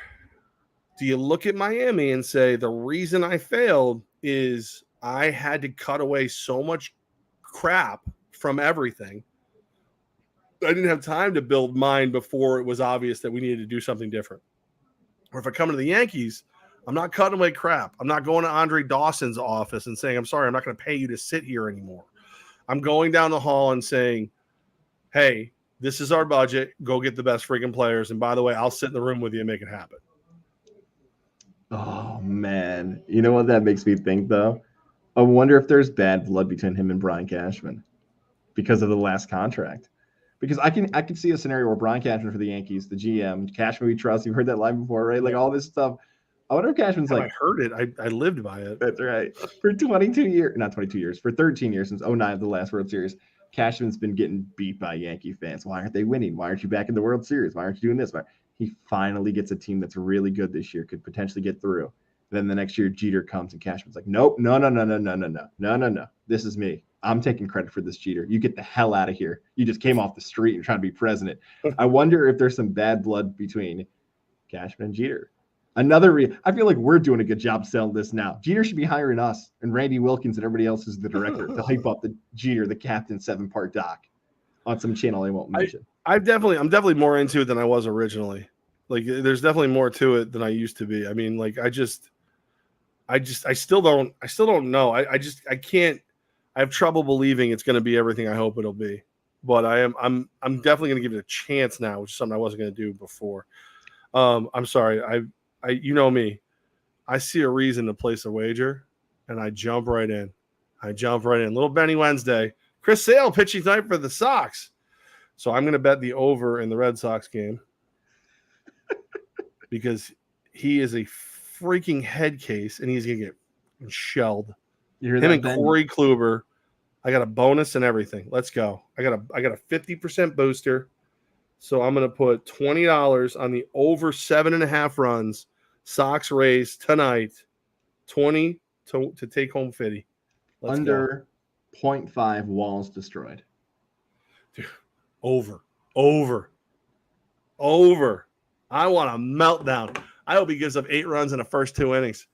do you look at Miami and say, the reason I failed is I had to cut away so much crap from everything. I didn't have time to build mine before it was obvious that we needed to do something different. Or if I come to the Yankees, I'm not cutting away crap. I'm not going to Andre Dawson's office and saying, I'm sorry, I'm not going to pay you to sit here anymore. I'm going down the hall and saying, hey, this is our budget. Go get the best freaking players. And by the way, I'll sit in the room with you and make it happen. Oh, man. You know what that makes me think, though? I wonder if there's bad blood between him and Brian Cashman because of the last contract. Because I can see a scenario where Brian Cashman for the Yankees, the GM, Cashman we trust. You've heard that line before, right? Like all this stuff. I wonder if Cashman's like. I heard it. I lived by it. That's right. For 22 years, not 22 years, for 13 years since 2009, the last World Series, Cashman's been getting beat by Yankee fans. Why aren't they winning? Why aren't you back in the World Series? Why aren't you doing this? He finally gets a team that's really good this year, could potentially get through. Then the next year, Jeter comes and Cashman's like, nope, no. This is me. I'm taking credit for this, Jeter. You get the hell out of here. You just came off the street and trying to be president. I wonder if there's some bad blood between Cashman and Jeter. I feel like we're doing a good job selling this now. Jeter should be hiring us and Randy Wilkins and everybody else who's the director to hype up the Jeter, the captain 7-part doc on some channel I won't mention. I'm definitely more into it than I was originally. Like there's definitely more to it than I used to be. I mean, like I still don't know. I can't. I have trouble believing it's going to be everything I hope it'll be. But I'm definitely going to give it a chance now, which is something I wasn't going to do before. I'm sorry. I you know me. I see a reason to place a wager, and I jump right in. Little Benny Wednesday. Chris Sale pitching tonight for the Sox. So I'm going to bet the over in the Red Sox game because he is a freaking head case, and he's going to get shelled. Him and Corey Kluber. I got a bonus and everything. Let's go. I got a 50% booster. So I'm going to put $20 on the over 7.5 runs. Sox raise tonight. 20 to take home 50. Let's under 0.5 walls destroyed. Dude, over. I want a meltdown. I hope he gives up 8 runs in the first 2 innings.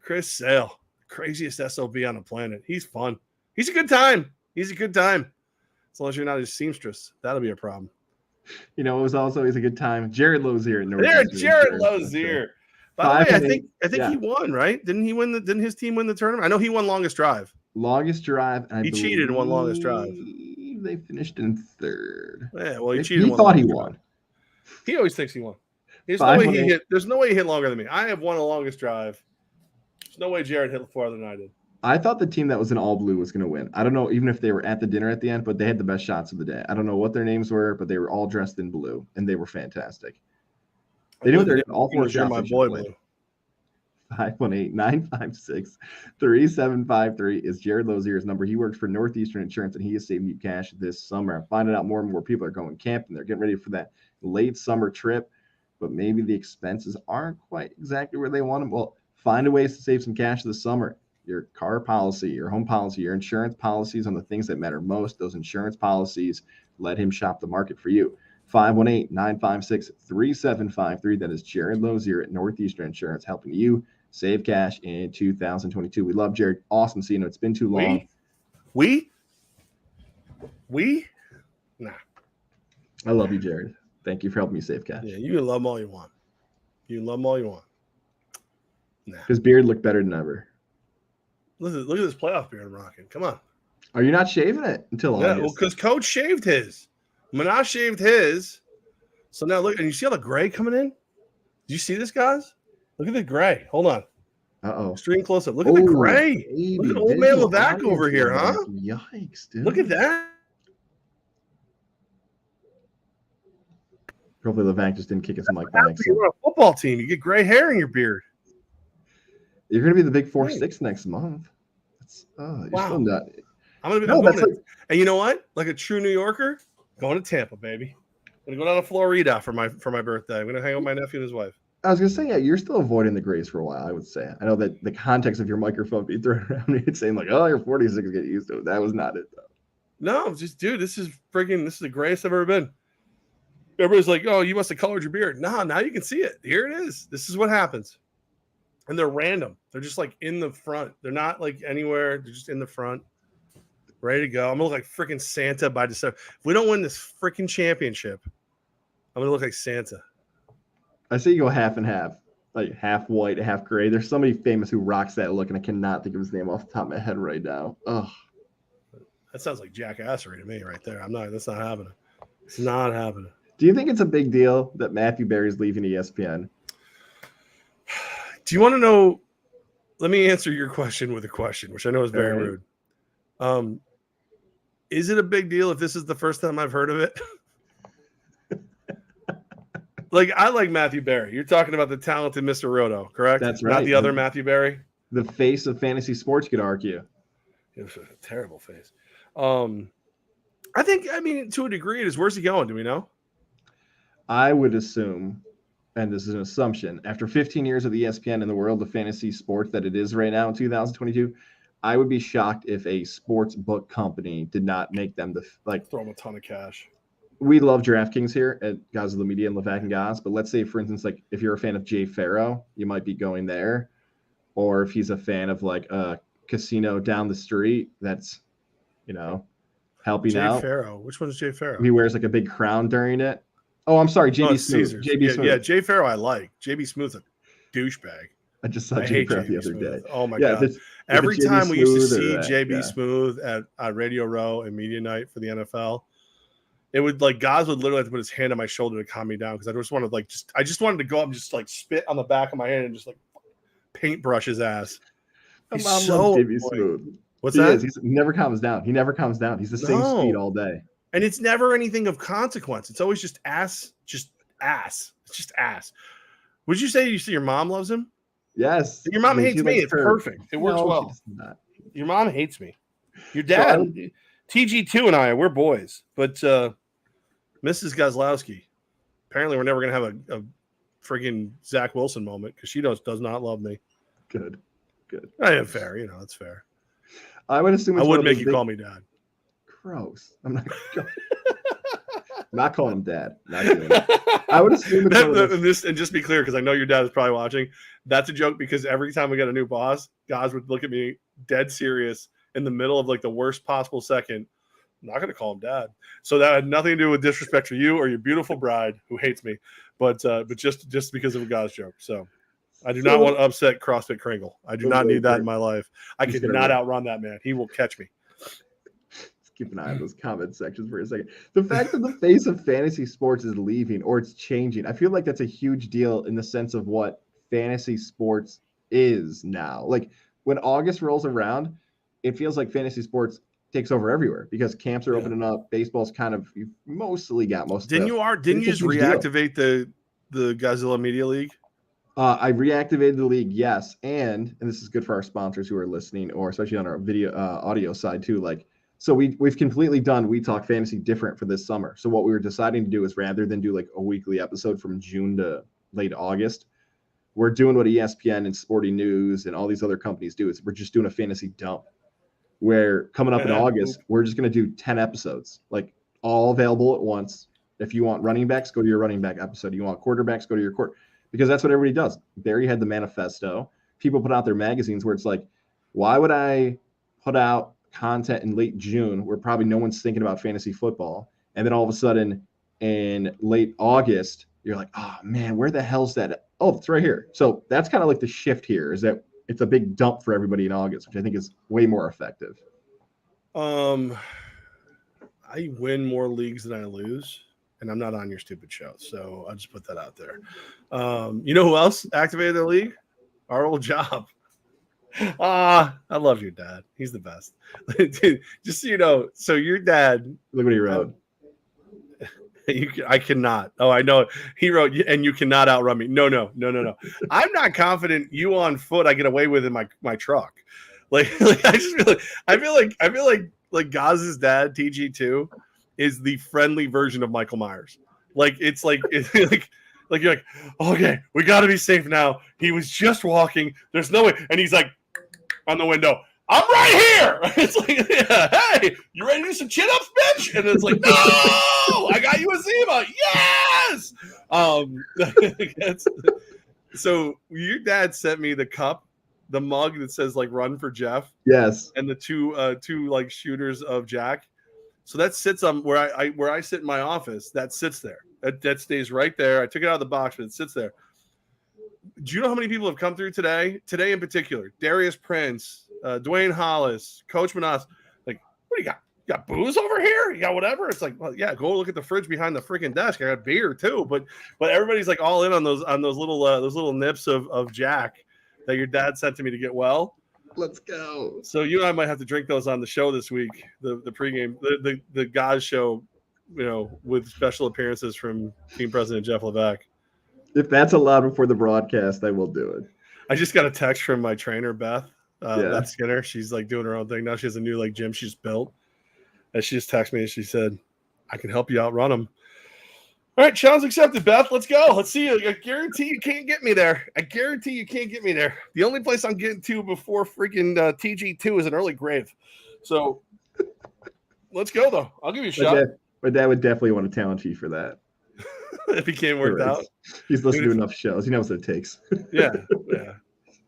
Chris Sale, craziest SOB on the planet. He's fun. He's a good time. As long as you're not his seamstress, that'll be a problem. You know, it was also always a good time. Jared Lozier. Jared Lozier. By the way, I think he won, right? Didn't he win? Didn't his team win the tournament? I know he won longest drive. He cheated and won longest drive. They finished in 3rd. Yeah, well, he cheated. He thought he won. He always thinks he won. There's no way he hit longer than me. I have won the longest drive. There's no way Jared hit farther than I did. I thought the team that was in all blue was going to win. I don't know, even if they were at the dinner at the end, but they had the best shots of the day. I don't know what their names were, but they were all dressed in blue, and they were fantastic. They knew they're all 4 shots. My boy, blue. 518-956-3753 is Jared Lozier's number. He works for Northeastern Insurance, and he is saving you cash this summer. I'm finding out more and more people are going camping. They're getting ready for that late summer trip, but maybe the expenses aren't quite exactly where they want them. Well, find a ways to save some cash this summer. Your car policy, your home policy, your insurance policies on the things that matter most, those insurance policies, let him shop the market for you. 518-956-3753. That is Jared Lozier at Northeastern Insurance, helping you save cash in 2022. We love Jared. Awesome seeing him. It's been too long. We? Nah. I love you, Jared. Thank you for helping me save cash. Yeah, you can love him all you want. Nah. His beard looked better than ever. Look at this playoff beard I'm rocking. Come on. Are you not shaving it until August? Yeah, well, because Coach shaved his. Manaj shaved his. So now look, and you see all the gray coming in? Do you see this, guys? Look at the gray. Hold on. Uh-oh. Extreme close-up. Look at the gray. Baby, look at old man Levack over here, huh? Yikes, dude. Look at that. Hopefully Levack just didn't kick his mic by You're accident. on a football team. You get gray hair in your beard. You're going to be the big 4-6 next month. You're Wow. still not. I'm No, going that's like, and you know what? Like a true New Yorker, going to Tampa, baby. I'm going to go down to Florida for my birthday. I'm going to hang out with my nephew and his wife. I was going to say, yeah, you're still avoiding the grays for a while, I would say. I know that the context of your microphone being thrown around, it's saying like, oh, you're 46, get used to it. That was not it, though. No, just, dude, this is the greatest I've ever been. Everybody's like, oh, you must have colored your beard. No, now you can see it. Here it is. This is what happens. And they're random. They're just like in the front. They're not like anywhere. They're just in the front. Ready to go. I'm going to look like freaking Santa by December. If we don't win this freaking championship, I'm going to look like Santa. I say you go half and half. Like half white, half gray. There's somebody famous who rocks that look, and I cannot think of his name off the top of my head right now. Ugh. That sounds like jackassery to me right there. That's not happening. It's not happening. Do you think it's a big deal that Matthew Berry's leaving ESPN? Do you want to know? Let me answer your question with a question, which I know is very rude. Is it a big deal if this is the first time I've heard of it? Like, I like Matthew Berry. You're talking about the talented Mr. Roto, correct? That's right. Not the other Matthew Berry. The face of fantasy sports, you could argue. It was a terrible face. I think, to a degree, it is. Where's he going? Do we know? I would assume, and this is an assumption, after 15 years of the ESPN in the world of fantasy sports that it is right now in 2022, I would be shocked if a sports book company did not make them throw them a ton of cash. We love DraftKings here at Goz of the Media and Levack and Goz, but let's say, for instance, like if you're a fan of Jay Farrow, you might be going there, or if he's a fan of like a casino down the street that's, helping out. Jay Farrow. Which one is Jay Farrow? He wears like a big crown during it. Oh, I'm sorry, JB Smooth. JB Smooth. Yeah, Jay Farrow I like. JB Smooth's a douchebag. I just saw Jay Farrow the other day. Oh my god! Every time we used to see JB Smooth at Radio Row and Media Night for the NFL, it would like Goz would literally have to put his hand on my shoulder to calm me down because I just wanted I just wanted to go up and just like spit on the back of my hand and just like paintbrush his ass. He's so JB Smooth. What's that? He never calms down. He never calms down. He's the same speed all day. And it's never anything of consequence. It's always just ass. Just ass. It's just ass. Would you say your mom loves him? Yes. Your mom hates me. It's perfect. It works well. Your mom hates me. Your dad, TG2 and I, we're boys. But Mrs. Gozlowski, apparently we're never going to have a friggin' Zach Wilson moment because she does not love me. Good. I am fair. That's fair. I would assume I would make you call me dad. Gross. I'm not calling him dad. Not doing it. I would assume it's and just be clear, because I know your dad is probably watching. That's a joke because every time we got a new boss, Goz would look at me dead serious in the middle of like the worst possible second. I'm not going to call him dad. So that had nothing to do with disrespect for you or your beautiful bride who hates me, but just because of a Goz joke. So I do not want to upset CrossFit Kringle. I do not need that in my life. I could not outrun that man. He will catch me. Keep an eye on those comment sections for a second. The fact that the face of fantasy sports is leaving or it's changing, I feel like that's a huge deal in the sense of what fantasy sports is now. Like when August rolls around, it feels like fantasy sports takes over everywhere because camps are opening up. Baseball's kind of mostly got most. Didn't you just reactivate the Godzilla Media League? I reactivated the league, yes, and this is good for our sponsors who are listening, or especially on our video audio side too. Like, so we've completely done We Talk Fantasy different for this summer. So what we were deciding to do is rather than do like a weekly episode from June to late August, we're doing what ESPN and Sporting News and all these other companies do. Is we're just doing a fantasy dump. Where coming up in August, we're just going to do 10 episodes, like all available at once. If you want running backs, go to your running back episode. You want quarterbacks, go to your because that's what everybody does. Barry had the manifesto. People put out their magazines where it's like, why would I put out content in late June where probably no one's thinking about fantasy football? And then all of a sudden in late August, you're like, oh man, where the hell's that? Oh, it's right here. So that's kind of like the shift here is that it's a big dump for everybody in August, which I think is way more effective. I win more leagues than I lose. And I'm not on your stupid show, so I'll just put that out there. You know who else activated the league? Our old job. I love your dad. He's the best. Just so you know, so your dad. Look what he wrote. I cannot. Oh, I know. He wrote, and you cannot outrun me. No. I'm not confident you on foot I get away with in my truck. Like I just feel like Goz's dad, TG2, is the friendly version of Michael Myers. Like it's like you're like, okay, we got to be safe now. He was just walking. There's no way, and he's like on the window. I'm right here. It's like, yeah, hey, you ready to do some chin-ups, bitch? And it's like, no, I got you a Zima. Yes. So your dad sent me the cup, the mug that says like "Run for Jeff." Yes. And the two like shooters of Jack. So that sits on where I sit in my office. That sits there. That stays right there. I took it out of the box, but it sits there. Do you know how many people have come through today? Today in particular, Darius Prince, Dwayne Hollis, Coach Manas. Like, what do you got? You got booze over here? You got whatever? It's like, well, yeah, go look at the fridge behind the freaking desk. I got beer too. But everybody's like all in on those little nips of Jack that your dad sent to me to get well. Let's go. So you and I might have to drink those on the show this week. The pregame, the Goz show, with special appearances from Team President Jeff Levack. If that's allowed before the broadcast, I will do it. I just got a text from my trainer, Beth Skinner. She's like doing her own thing now. She has a new like gym she's built, and she just texted me and she said, "I can help you outrun them." All right, challenge accepted, Beth. Let's go. Let's see. I guarantee you can't get me there. The only place I'm getting to before freaking TG2 is an early grave. So let's go though. I'll give you a shot. My dad would definitely want to challenge you for that. If he can't work out, he's listened to enough shows. He knows what it takes. yeah.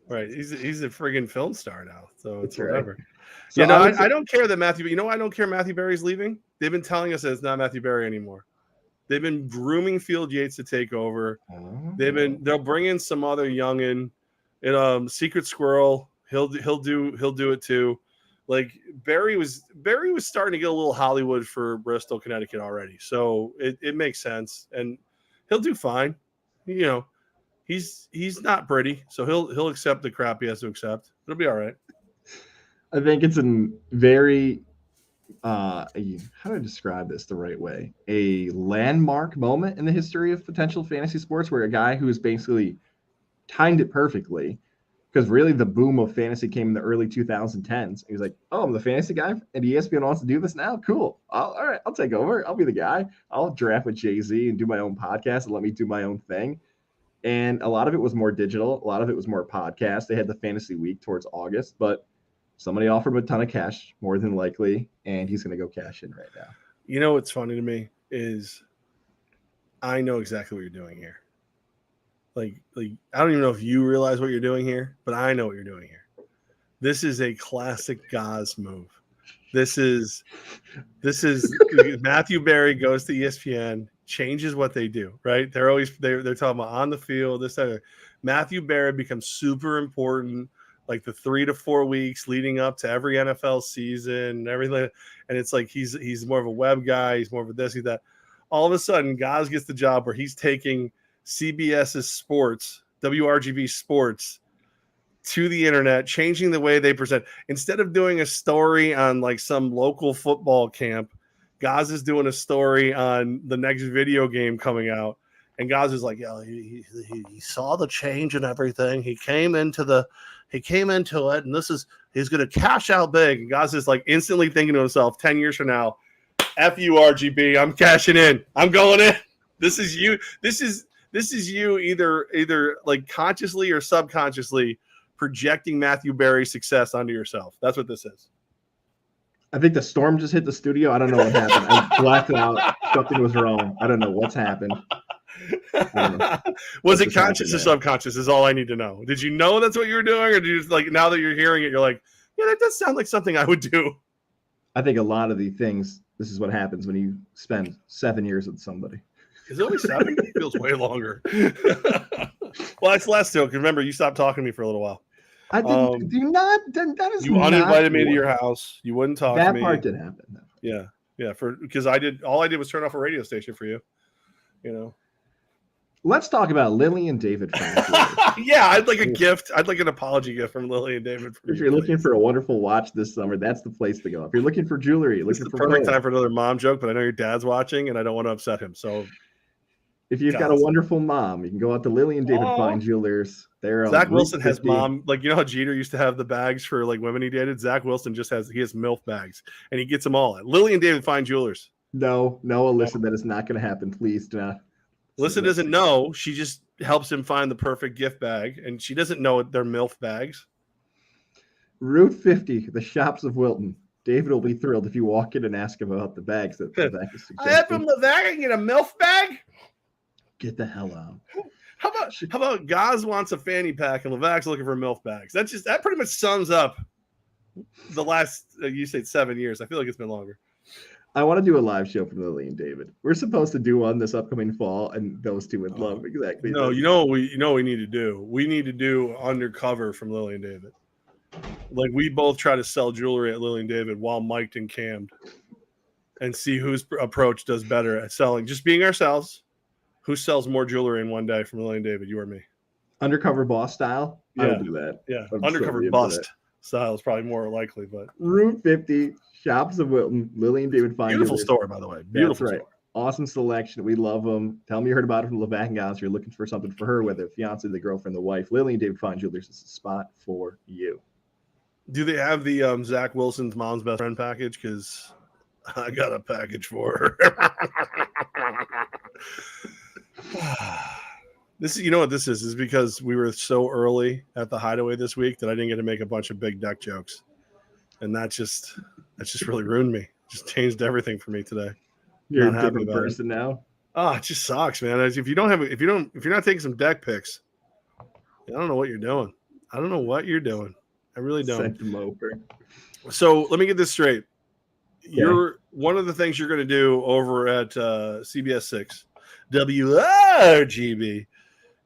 Right. He's a friggin' film star now, so it's whatever. Right. So I don't care that Matthew. You know, I don't care Matthew Berry's leaving. They've been telling us that it's not Matthew Berry anymore. They've been grooming Field Yates to take over. They'll bring in some other youngin. Secret Squirrel. He'll do it too. Like Barry was starting to get a little Hollywood for Bristol, Connecticut already. So it makes sense, and he'll do fine. He's not pretty, so he'll accept the crap he has to accept. It'll be all right. I think it's a very how do I describe this the right way? A landmark moment in the history of potential fantasy sports where a guy who has basically timed it perfectly. Because really the boom of fantasy came in the early 2010s. He was like, oh, I'm the fantasy guy, and ESPN wants to do this now? Cool. All right, I'll take over. I'll be the guy. I'll draft with Jay-Z and do my own podcast and let me do my own thing. And a lot of it was more digital. A lot of it was more podcast. They had the fantasy week towards August, but somebody offered him a ton of cash, more than likely, and he's going to go cash in right now. You know what's funny to me is I know exactly what you're doing here. Like I don't even know if you realize what you're doing here, but I know what you're doing here. This is a classic Goz move. This is Matthew Berry goes to ESPN, changes what they do, right? They're talking about on the field, this other. Matthew Berry becomes super important, like the 3 to 4 weeks leading up to every NFL season and everything. And it's like he's more of a web guy, he's more of a this, he's that. All of a sudden, Goz gets the job where he's taking CBS's sports, WRGV sports, to the internet, changing the way they present. Instead of doing a story on like some local football camp, Goz is doing a story on the next video game coming out. And Goz is like, yeah, he saw the change and everything. He came into it, and he's going to cash out big. And Goz is like instantly thinking to himself, 10 years from now, F you, RGB, I'm cashing in. I'm going in. This is you. This is you either like consciously or subconsciously projecting Matthew Berry's success onto yourself. That's what this is. I think the storm just hit the studio. I don't know what happened. I blacked out. Something was wrong. I don't know what's happened. Was it conscious or subconscious is all I need to know. Did you know that's what you were doing? Or did you just like, now that you're hearing it, you're like, yeah, that does sound like something I would do. I think a lot of the things, this is what happens when you spend 7 years with somebody. Is it only 7? It feels way longer. Well, that's less too. Because remember, you stopped talking to me for a little while. I didn't. Do not. That is. You uninvited me to your house. You wouldn't talk to me. That part did happen. Yeah. Because all I did was turn off a radio station for you. Let's talk about Lily and David Frank. Yeah, I'd like a gift. I'd like an apology gift from Lily and David. If you're looking for a wonderful watch this summer, that's the place to go. If you're looking for jewelry, This is the perfect time for another mom joke, but I know your dad's watching, and I don't want to upset him. So, if you've got a wonderful mom, you can go out to Lily and David Fine Jewelers. They're Zach Wilson has mom, like, you know how Jeter used to have the bags for like women he dated. Zach Wilson just has MILF bags, and he gets them all at Lily and David Fine Jewelers. No, Alyssa, that is not going to happen. Please do not. Alyssa doesn't know. She just helps him find the perfect gift bag, and she doesn't know they're MILF bags. Route 50, the shops of Wilton. David will be thrilled if you walk in and ask him about the bags that Levack is suggesting. I have from Levack and get a MILF bag? Get the hell out. How about Goz wants a fanny pack and Levack's looking for MILF bags? That pretty much sums up the last, you said 7 years. I feel like it's been longer. I want to do a live show for Lily and David. We're supposed to do one this upcoming fall, and those two would love exactly. No, you know what we need to do? We need to do undercover from Lily and David. Like, we both try to sell jewelry at Lily and David while mic'd and cammed, and see whose approach does better at selling. Just being ourselves. Who sells more jewelry in one day from Lily and David? You or me? Undercover boss style? Yeah. I would do that. Yeah. Undercover bust style is probably more likely, but Route 50, shops of Wilton, Lily and David Fine. Beautiful store, by the way. Beautiful store. Awesome selection. We love them. Tell me you heard about it from Levack and Goz. You're looking for something for her, whether fiance, the girlfriend, the wife. Lily and David Fine Jewelers is a spot for you. Do they have the Zach Wilson's mom's best friend package? Because I got a package for her. This is, you know what this is because we were so early at the Hideaway this week that I didn't get to make a bunch of big deck jokes, and that just really ruined me. Just changed everything for me today. You're a different person now. Oh, it just sucks, man. If you're not taking some deck picks, I don't know what you're doing. I don't know what you're doing. I really don't. Sent them over. So let me get this straight. Okay. You're one of the things you're going to do over at CBS 6, WRGB,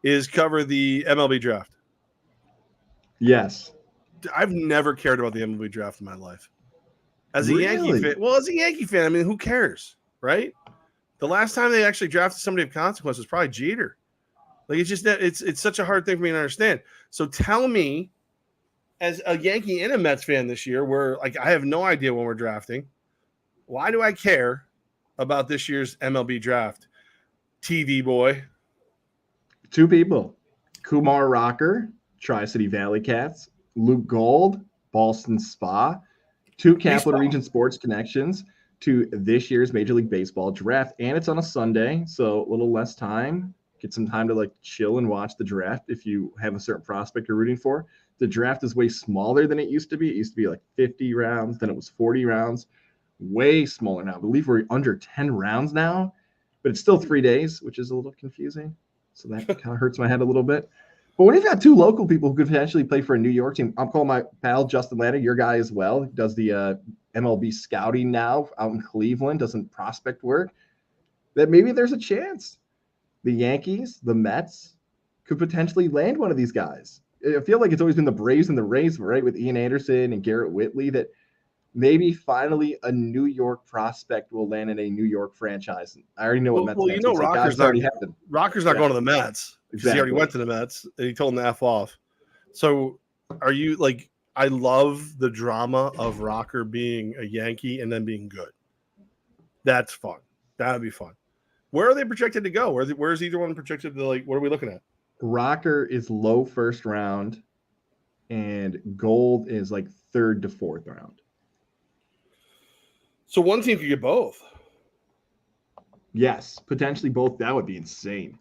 is cover the MLB draft. Yes. I've never cared about the MLB draft in my life. As a Yankee fan, I mean, who cares, right? The last time they actually drafted somebody of consequence was probably Jeter. Like, it's just that it's such a hard thing for me to understand. So tell me, as a Yankee and a Mets fan this year, where like I have no idea when we're drafting, why do I care about this year's MLB draft? TV boy. Two people. Kumar Rocker, Tri-City Valley Cats. Luke Gold, Boston Spa. Two Capital Region sports connections to this year's Major League Baseball draft. And it's on a Sunday, so a little less time. Get some time to like chill and watch the draft if you have a certain prospect you're rooting for. The draft is way smaller than it used to be. It used to be like 50 rounds, then it was 40 rounds. Way smaller now. I believe we're under 10 rounds now, but it's still 3 days, which is a little confusing. So that kind of hurts my head a little bit. But when you've got two local people who could potentially play for a New York team, I'm calling my pal Justin Latta, your guy as well. He does the MLB scouting now out in Cleveland, does some prospect work. That maybe there's a chance the Yankees, the Mets could potentially land one of these guys. I feel like it's always been the Braves and the Rays, right, with Ian Anderson and Garrett Whitley, that maybe finally a New York prospect will land in a New York franchise. I already know what Mets. Well, you know, Rocker's not going to the Mets. Exactly. He already went to the Mets, and he told him to F off. So are you like, I love the drama of Rocker being a Yankee and then being good. That's fun. That would be fun. Where are they projected to go? Where is either one projected to, like, what are we looking at? Rocker is low first round, and Gold is like third to fourth round. So one team could get both. Yes, potentially both. That would be insane.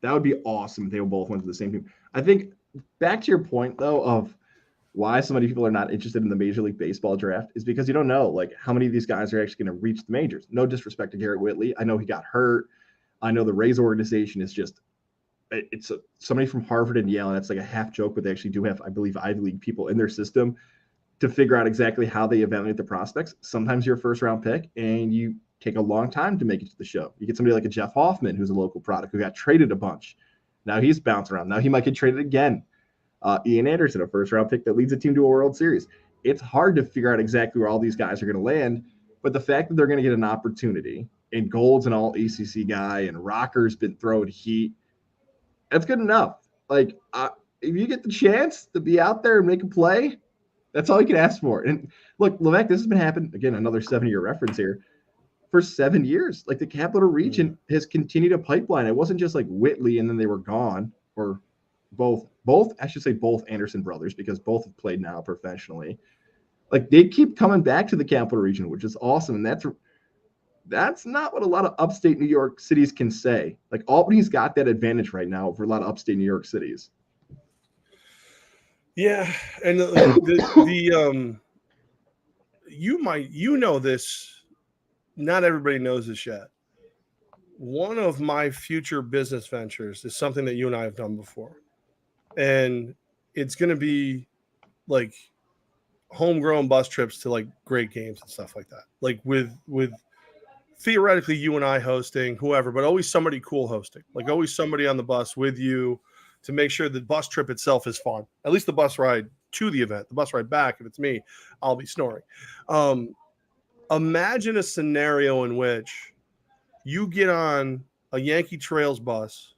That would be awesome if they both went to the same team. I think back to your point, though, of why so many people are not interested in the Major League Baseball draft is because you don't know, like, how many of these guys are actually going to reach the majors. No disrespect to Garrett Whitley. I know he got hurt. I know the Rays organization is just somebody from Harvard and Yale, and that's like a half joke, but they actually do have, I believe, Ivy League people in their system to figure out exactly how they evaluate the prospects. Sometimes you're a first-round pick, and you take a long time to make it to the show. You get somebody like a Jeff Hoffman, who's a local product, who got traded a bunch. Now he's bouncing around. Now he might get traded again. Ian Anderson, a first-round pick that leads a team to a World Series. It's hard to figure out exactly where all these guys are going to land, but the fact that they're going to get an opportunity and Gold's an all ACC guy, and Rocker's been throwing heat. That's good enough. Like, if you get the chance to be out there and make a play, that's all you can ask for. And look, Levack, this has been happening again. Another 7-year reference here. For 7 years, like the Capital Region has continued a pipeline. It wasn't just like Whitley and then they were gone, or both. I should say both Anderson brothers, because both have played now professionally. Like they keep coming back to the Capital Region, which is awesome. And that's not what a lot of upstate New York cities can say. Like Albany's got that advantage right now over a lot of upstate New York cities. Yeah, and you know this. Not everybody knows this yet. One of my future business ventures is something that you and I have done before. And it's going to be like homegrown bus trips to like great games and stuff like that. Like with theoretically you and I hosting, whoever, but always somebody cool hosting. Like always somebody on the bus with you to make sure the bus trip itself is fun. At least the bus ride to the event. The bus ride back, if it's me, I'll be snoring. Imagine a scenario in which you get on a Yankee Trails bus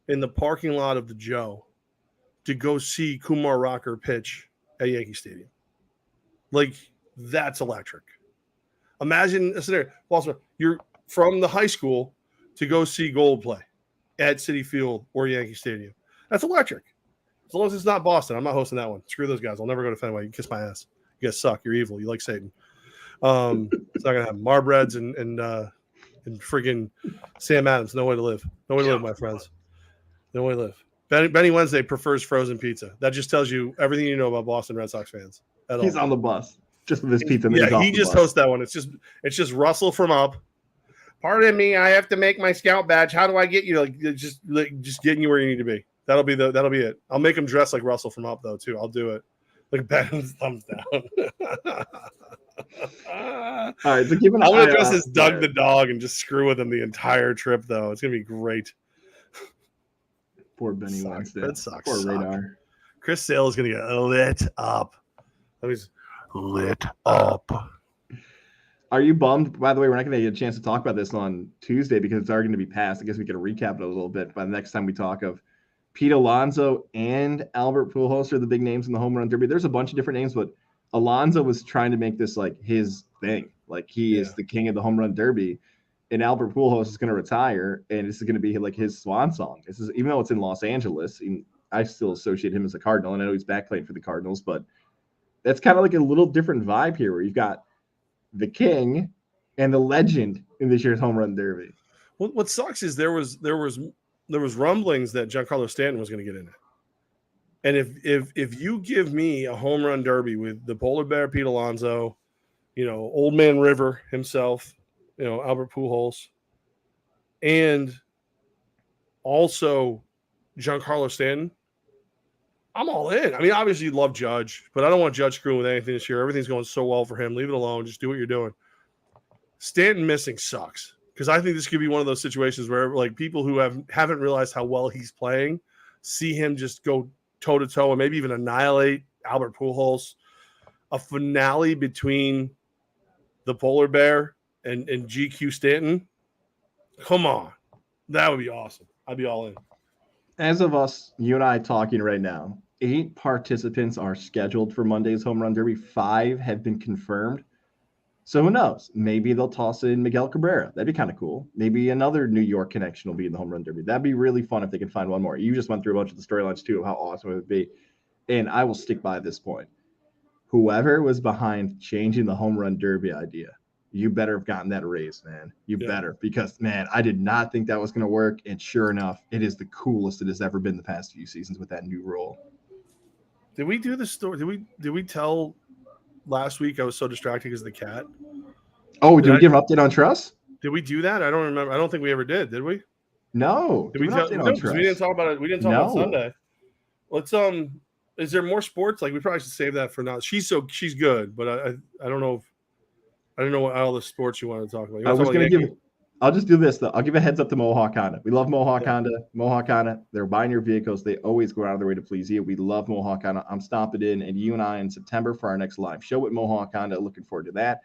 in the parking lot of the Joe to go see Kumar Rocker pitch at Yankee Stadium. Like, that's electric. Imagine a scenario. Also, you're from the high school to go see Gold play at Citi Field or Yankee Stadium. That's electric. As long as it's not Boston. I'm not hosting that one. Screw those guys. I'll never go to Fenway. You kiss my ass. You guys suck. You're evil. You like Satan. It's not gonna have Marbreds and friggin' Sam Adams. No way to live. No way to live, my friends. No way to live. Benny Wednesday prefers frozen pizza. That just tells you everything you know about Boston Red Sox fans. He's on the bus just with his pizza. Yeah, he just hosts that one. It's just Russell from Up. Pardon me, I have to make my scout badge. How do I get you? Just getting you where you need to be. That'll be it. I'll make him dress like Russell from Up though too. I'll do it. Like Ben's thumbs down. All right, so keep an I'm eye gonna dress out as Doug the dog and just screw with him the entire trip though. It's gonna be great. Poor Benny Wednesday. Red Sox. Poor suck. Radar. Chris Sale is gonna get lit up. He's lit up. Are you bummed? By the way, we're not going to get a chance to talk about this on Tuesday because it's already going to be passed. I guess we could recap it a little bit by the next time we talk of Pete Alonso and Albert Pujols are the big names in the home run derby. There's a bunch of different names, but Alonso was trying to make this like his thing. Like he is the king of the home run derby, and Albert Pujols is going to retire, and this is going to be like his swan song. This is, even though it's in Los Angeles, I still associate him as a Cardinal, and I know he's back playing for the Cardinals, but that's kind of like a little different vibe here, where you've got the king and the legend in this year's home run derby. Well, what sucks is there was rumblings that Giancarlo Stanton was going to get in it. And if you give me a home run derby with the polar bear Pete Alonso, Old Man River himself, Albert Pujols, and also Giancarlo Stanton, I'm all in. I mean, obviously you'd love Judge, but I don't want Judge screwing with anything this year. Everything's going so well for him. Leave it alone. Just do what you're doing. Stanton missing sucks, because I think this could be one of those situations where like people who haven't realized how well he's playing see him just go toe-to-toe and maybe even annihilate Albert Pujols. A finale between the polar bear and GQ Stanton. Come on. That would be awesome. I'd be all in. As of us, you and I talking right now, 8 participants are scheduled for Monday's home run derby. 5 have been confirmed. So who knows? Maybe they'll toss in Miguel Cabrera. That'd be kind of cool. Maybe another New York connection will be in the home run derby. That'd be really fun if they can find one more. You just went through a bunch of the storylines too of how awesome it would be. And I will stick by this point. Whoever was behind changing the home run derby idea, you better have gotten that raise, man. You better, because, man, I did not think that was going to work. And sure enough, it is the coolest it has ever been the past few seasons with that new rule. Did we do the story? Did we tell last week? I was so distracted because of the cat. Oh, did we give an update on Truss? Did we do that? I don't remember. I don't think we ever did we? No. Did we tell? No, because we didn't talk about it. We didn't talk about Sunday. Let's is there more sports? Like, we probably should save that for now. She's good, but I don't know if I don't know what all the sports you want to talk about. I'll just do this though. I'll give a heads up to Mohawk Honda. We love Mohawk Honda. Mohawk Honda, they're buying your vehicles. They always go out of their way to please you. We love Mohawk Honda. I'm stopping in, and you and I in September for our next live show with Mohawk Honda. Looking forward to that.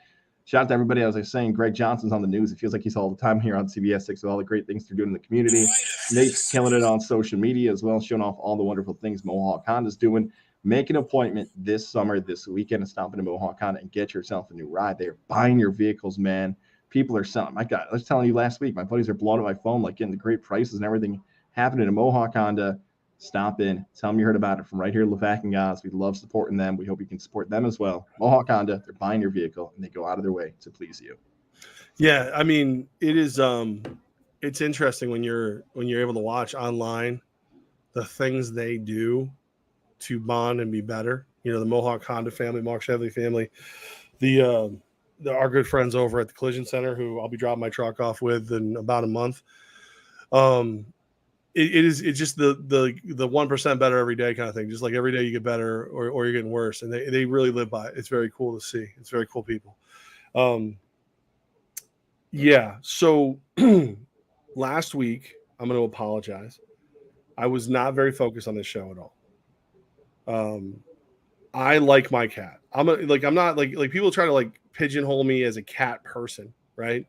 Shout out to everybody. As I was saying, Greg Johnson's on the news. It feels like he's all the time here on CBS 6 with all the great things they're doing in the community. Nate's killing it on social media as well, showing off all the wonderful things Mohawk Honda's doing. Make an appointment this summer, this weekend, and stop into Mohawk Honda and get yourself a new ride. They are buying your vehicles, man. People are selling. My God, I was telling you last week, my buddies are blowing up my phone, like getting the great prices and everything happening at Mohawk Honda. Stop in. Tell them you heard about it from right here, Levack and Goz. We love supporting them. We hope you can support them as well. Mohawk Honda, they're buying your vehicle, and they go out of their way to please you. Yeah, I mean, it is. It's interesting when you're able to watch online the things they do to bond and be better. You know, the Mohawk Honda family, Mark Chevy family, our good friends over at the Collision Center, who I'll be dropping my truck off with in about a month. It's just the 1% better every day kind of thing. Just like every day you get better or you're getting worse. And they really live by it. It's very cool to see. It's very cool people. Yeah. So last week, I'm going to apologize. I was not very focused on this show at all. I like my cat. I'm not like people try to like pigeonhole me as a cat person, right?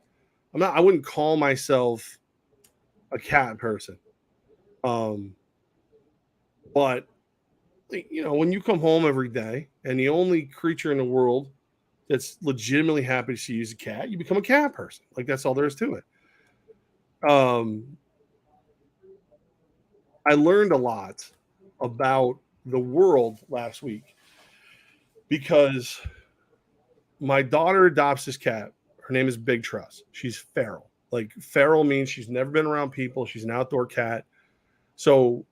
I wouldn't call myself a cat person. But you know, when you come home every day and the only creature in the world that's legitimately happy to see you is a cat, you become a cat person. Like that's all there is to it. I learned a lot about the world last week because my daughter adopts this cat. Her name is Big Truss. She's feral. Like feral means she's never been around people. She's an outdoor cat. So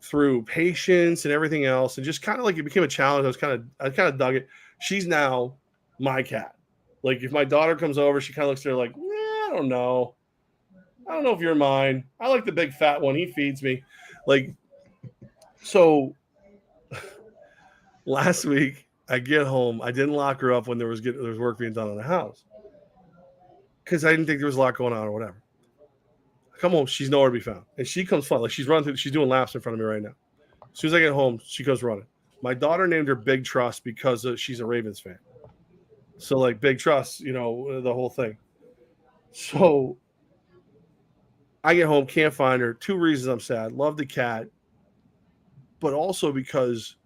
through patience and everything else, and just kind of like it became a challenge. I kind of dug it. She's now my cat. Like if my daughter comes over, she kind of looks at her like, I don't know if you're mine. I like the big fat one. He feeds me. Like, so last week I get home. I didn't lock her up when there was work being done on the house because I didn't think there was a lot going on or whatever. I come home, she's nowhere to be found, and she comes flying like she's running through. She's doing laps in front of me right now. As soon as I get home, she goes running. My daughter named her Big Truss because she's a Ravens fan. So like Big Truss, you know, the whole thing. So I get home, can't find her. 2 reasons I'm sad. Love the cat, but also because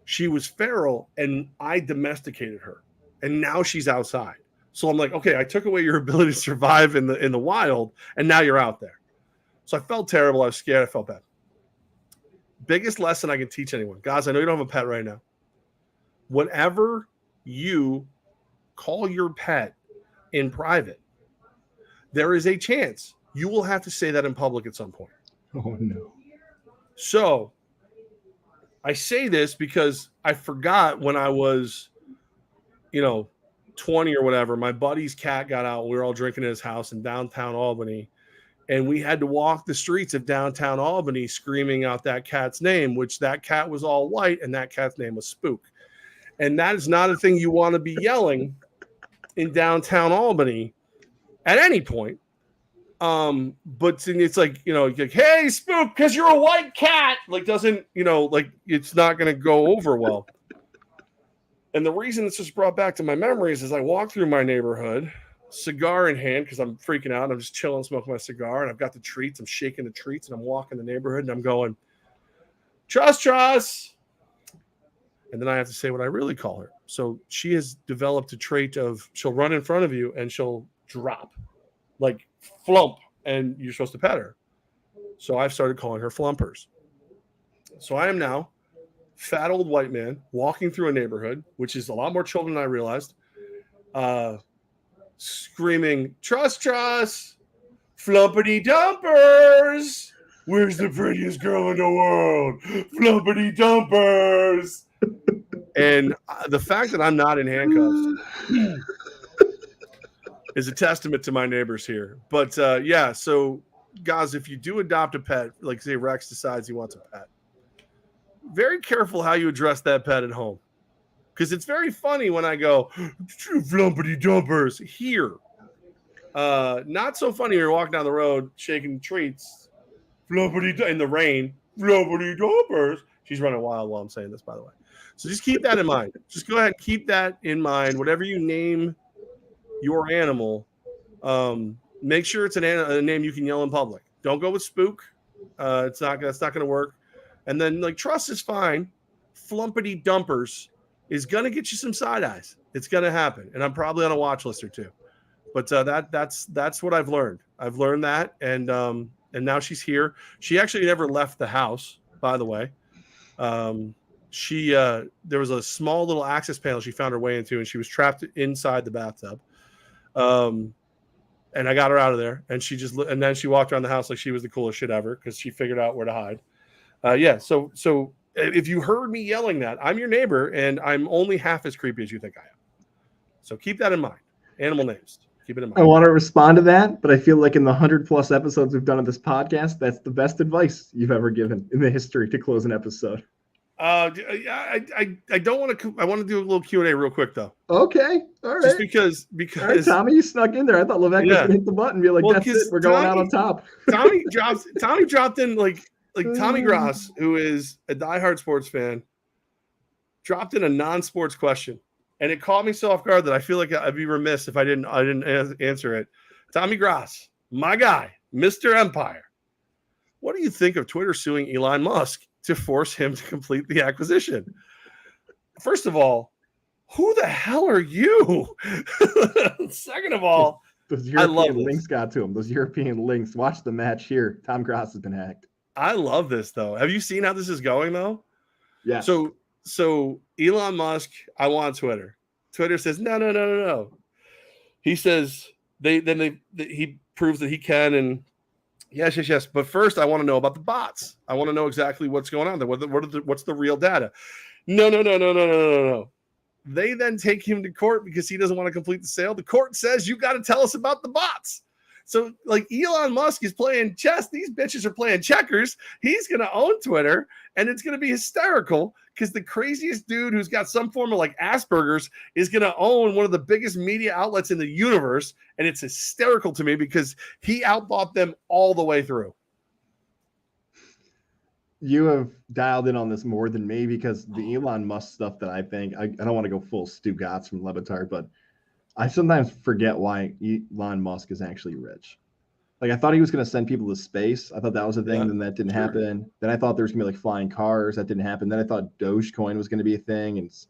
she was feral and I domesticated her, and now she's outside. So I'm like, okay, I took away your ability to survive in the wild, and now you're out there. So I felt terrible. I was scared. I felt bad. Biggest lesson I can teach anyone. Guys, I know you don't have a pet right now. Whenever you call your pet in private, there is a chance you will have to say that in public at some point. Oh, no. So I say this because I forgot when I was, 20 or whatever, my buddy's cat got out. We were all drinking at his house in downtown Albany. And we had to walk the streets of downtown Albany screaming out that cat's name, which that cat was all white, and that cat's name was Spook. And that is not a thing you want to be yelling in downtown Albany at any point. But it's like, like, hey, Spook, because you're a white cat, like doesn't, like it's not going to go over well. And the reason this was brought back to my memories is I walk through my neighborhood, cigar in hand, because I'm freaking out. I'm just chilling, smoking my cigar, and I've got the treats. I'm shaking the treats, and I'm walking the neighborhood, and I'm going, Truss. And then I have to say what I really call her. So she has developed a trait of she'll run in front of you, and she'll drop, like flump, and you're supposed to pet her. So I've started calling her Flumpers. So I am now fat old white man walking through a neighborhood, which is a lot more children than I realized, screaming, Truss, flumpity dumpers. Where's the prettiest girl in the world? Flumpity dumpers. And the fact that I'm not in handcuffs is a testament to my neighbors here. But yeah, so guys, if you do adopt a pet, like say Rex decides he wants a pet, very careful how you address that pet at home. Because it's very funny when I go, flumpity dumpers here. Not so funny when you're walking down the road shaking treats, flumpity in the rain, flumpity dumpers. She's running wild while I'm saying this, by the way. So just keep that in mind. Just go ahead and keep that in mind. Whatever you name your animal, make sure it's a name you can yell in public. Don't go with spook. That's not going to work. And then like Truss is fine. Flumpity dumpers is going to get you some side eyes. It's going to happen. And I'm probably on a watch list or two. But that's what I've learned. I've learned that. And now she's here. She actually never left the house, by the way. There was a small little access panel she found her way into, and she was trapped inside the bathtub. And I got her out of there, and and then she walked around the house like she was the coolest shit ever because she figured out where to hide. So if you heard me yelling that, I'm your neighbor, and I'm only half as creepy as you think I am. So keep that in mind. Animal names. Keep it in mind. I want to respond to that, but I feel like in the 100+ episodes we've done of this podcast, that's the best advice you've ever given in the history to close an episode. I don't want to. I want to do a little Q&A real quick though. Okay, all right. Just because all right, Tommy, you snuck in there. I thought Levack was gonna hit the button and be like, well, "That's it, we're going out on top." Tommy dropped in like Tommy Goz, who is a diehard sports fan, dropped in a non-sports question, and it caught me so off guard that I feel like I'd be remiss if I didn't answer it. Tommy Goz, my guy, Mr. Empire. What do you think of Twitter suing Elon Musk to force him to complete the acquisition? First of all, who the hell are you? Second of all, those European links got to him. Those European links. Watch the match here. Tom Goz has been hacked. I love this though. Have you seen how this is going though? Yeah. So Elon Musk, I want Twitter. Twitter says no. He says he proves that he can and. Yes. But first, I want to know about the bots. I want to know exactly what's going on there. What's the real data? No. They then take him to court because he doesn't want to complete the sale. The court says, you got to tell us about the bots. So, like, Elon Musk is playing chess. These bitches are playing checkers. He's going to own Twitter, and it's going to be hysterical because the craziest dude who's got some form of, like, Asperger's is going to own one of the biggest media outlets in the universe, and it's hysterical to me because he outbought them all the way through. You have dialed in on this more than me because the Elon Musk stuff that I think, I don't want to go full Stu Gotts from Levitar, but I sometimes forget why Elon Musk is actually rich. Like, I thought he was going to send people to space. I thought that was a thing. Then that didn't happen. Then I thought there was going to be like flying cars. That didn't happen. Then I thought Dogecoin was going to be a thing. And it's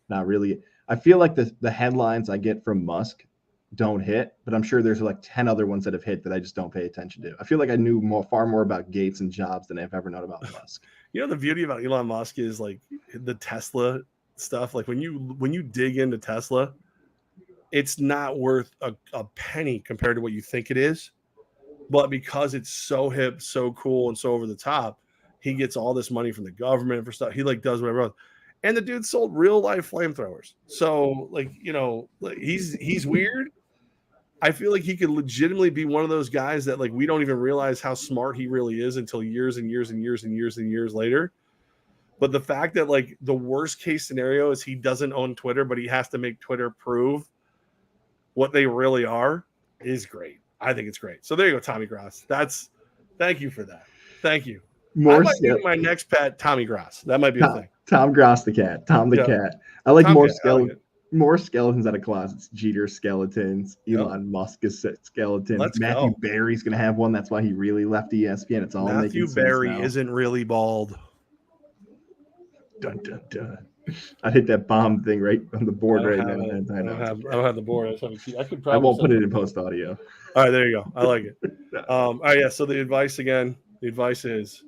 not really. I feel like the headlines I get from Musk don't hit, but I'm sure there's like 10 other ones that have hit that I just don't pay attention to. I feel like I knew far more about Gates and Jobs than I've ever known about Musk. You know, the beauty about Elon Musk is like the Tesla stuff. Like when you dig into Tesla, it's not worth a penny compared to what you think it is. But because it's so hip, so cool, and so over the top, he gets all this money from the government for stuff. He like does whatever else. And the dude sold real life flamethrowers. So like, you know, he's weird. I feel like he could legitimately be one of those guys that like we don't even realize how smart he really is until years and years and years and years and years later. But the fact that like the worst case scenario is he doesn't own Twitter, but he has to make Twitter prove what they really are is great. I think it's great. So there you go, Tommy Goz. Thank you for that. Thank you. I might name my next pet Tommy Goz. That might be a thing. Tom Goz the cat. Tom the cat. I like more skeletons out of closets. Jeter skeletons. Elon Musk is skeleton. Matthew Berry's gonna have one. That's why he really left ESPN. It's all Matthew Berry isn't really bald. Dun dun dun. I hit that bomb thing right on the board right now. I don't have the board. I won't put it in post audio. All right, there you go. I like it. All right, yeah. So the advice is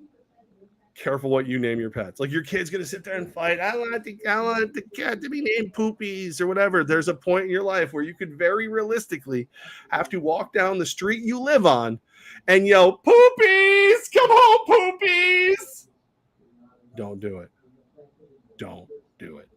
careful what you name your pets. Like your kid's gonna sit there and fight. I want the cat to be named Poopies or whatever. There's a point in your life where you could very realistically have to walk down the street you live on and yell, "Poopies! Come home, Poopies!" Don't do it. Don't do it.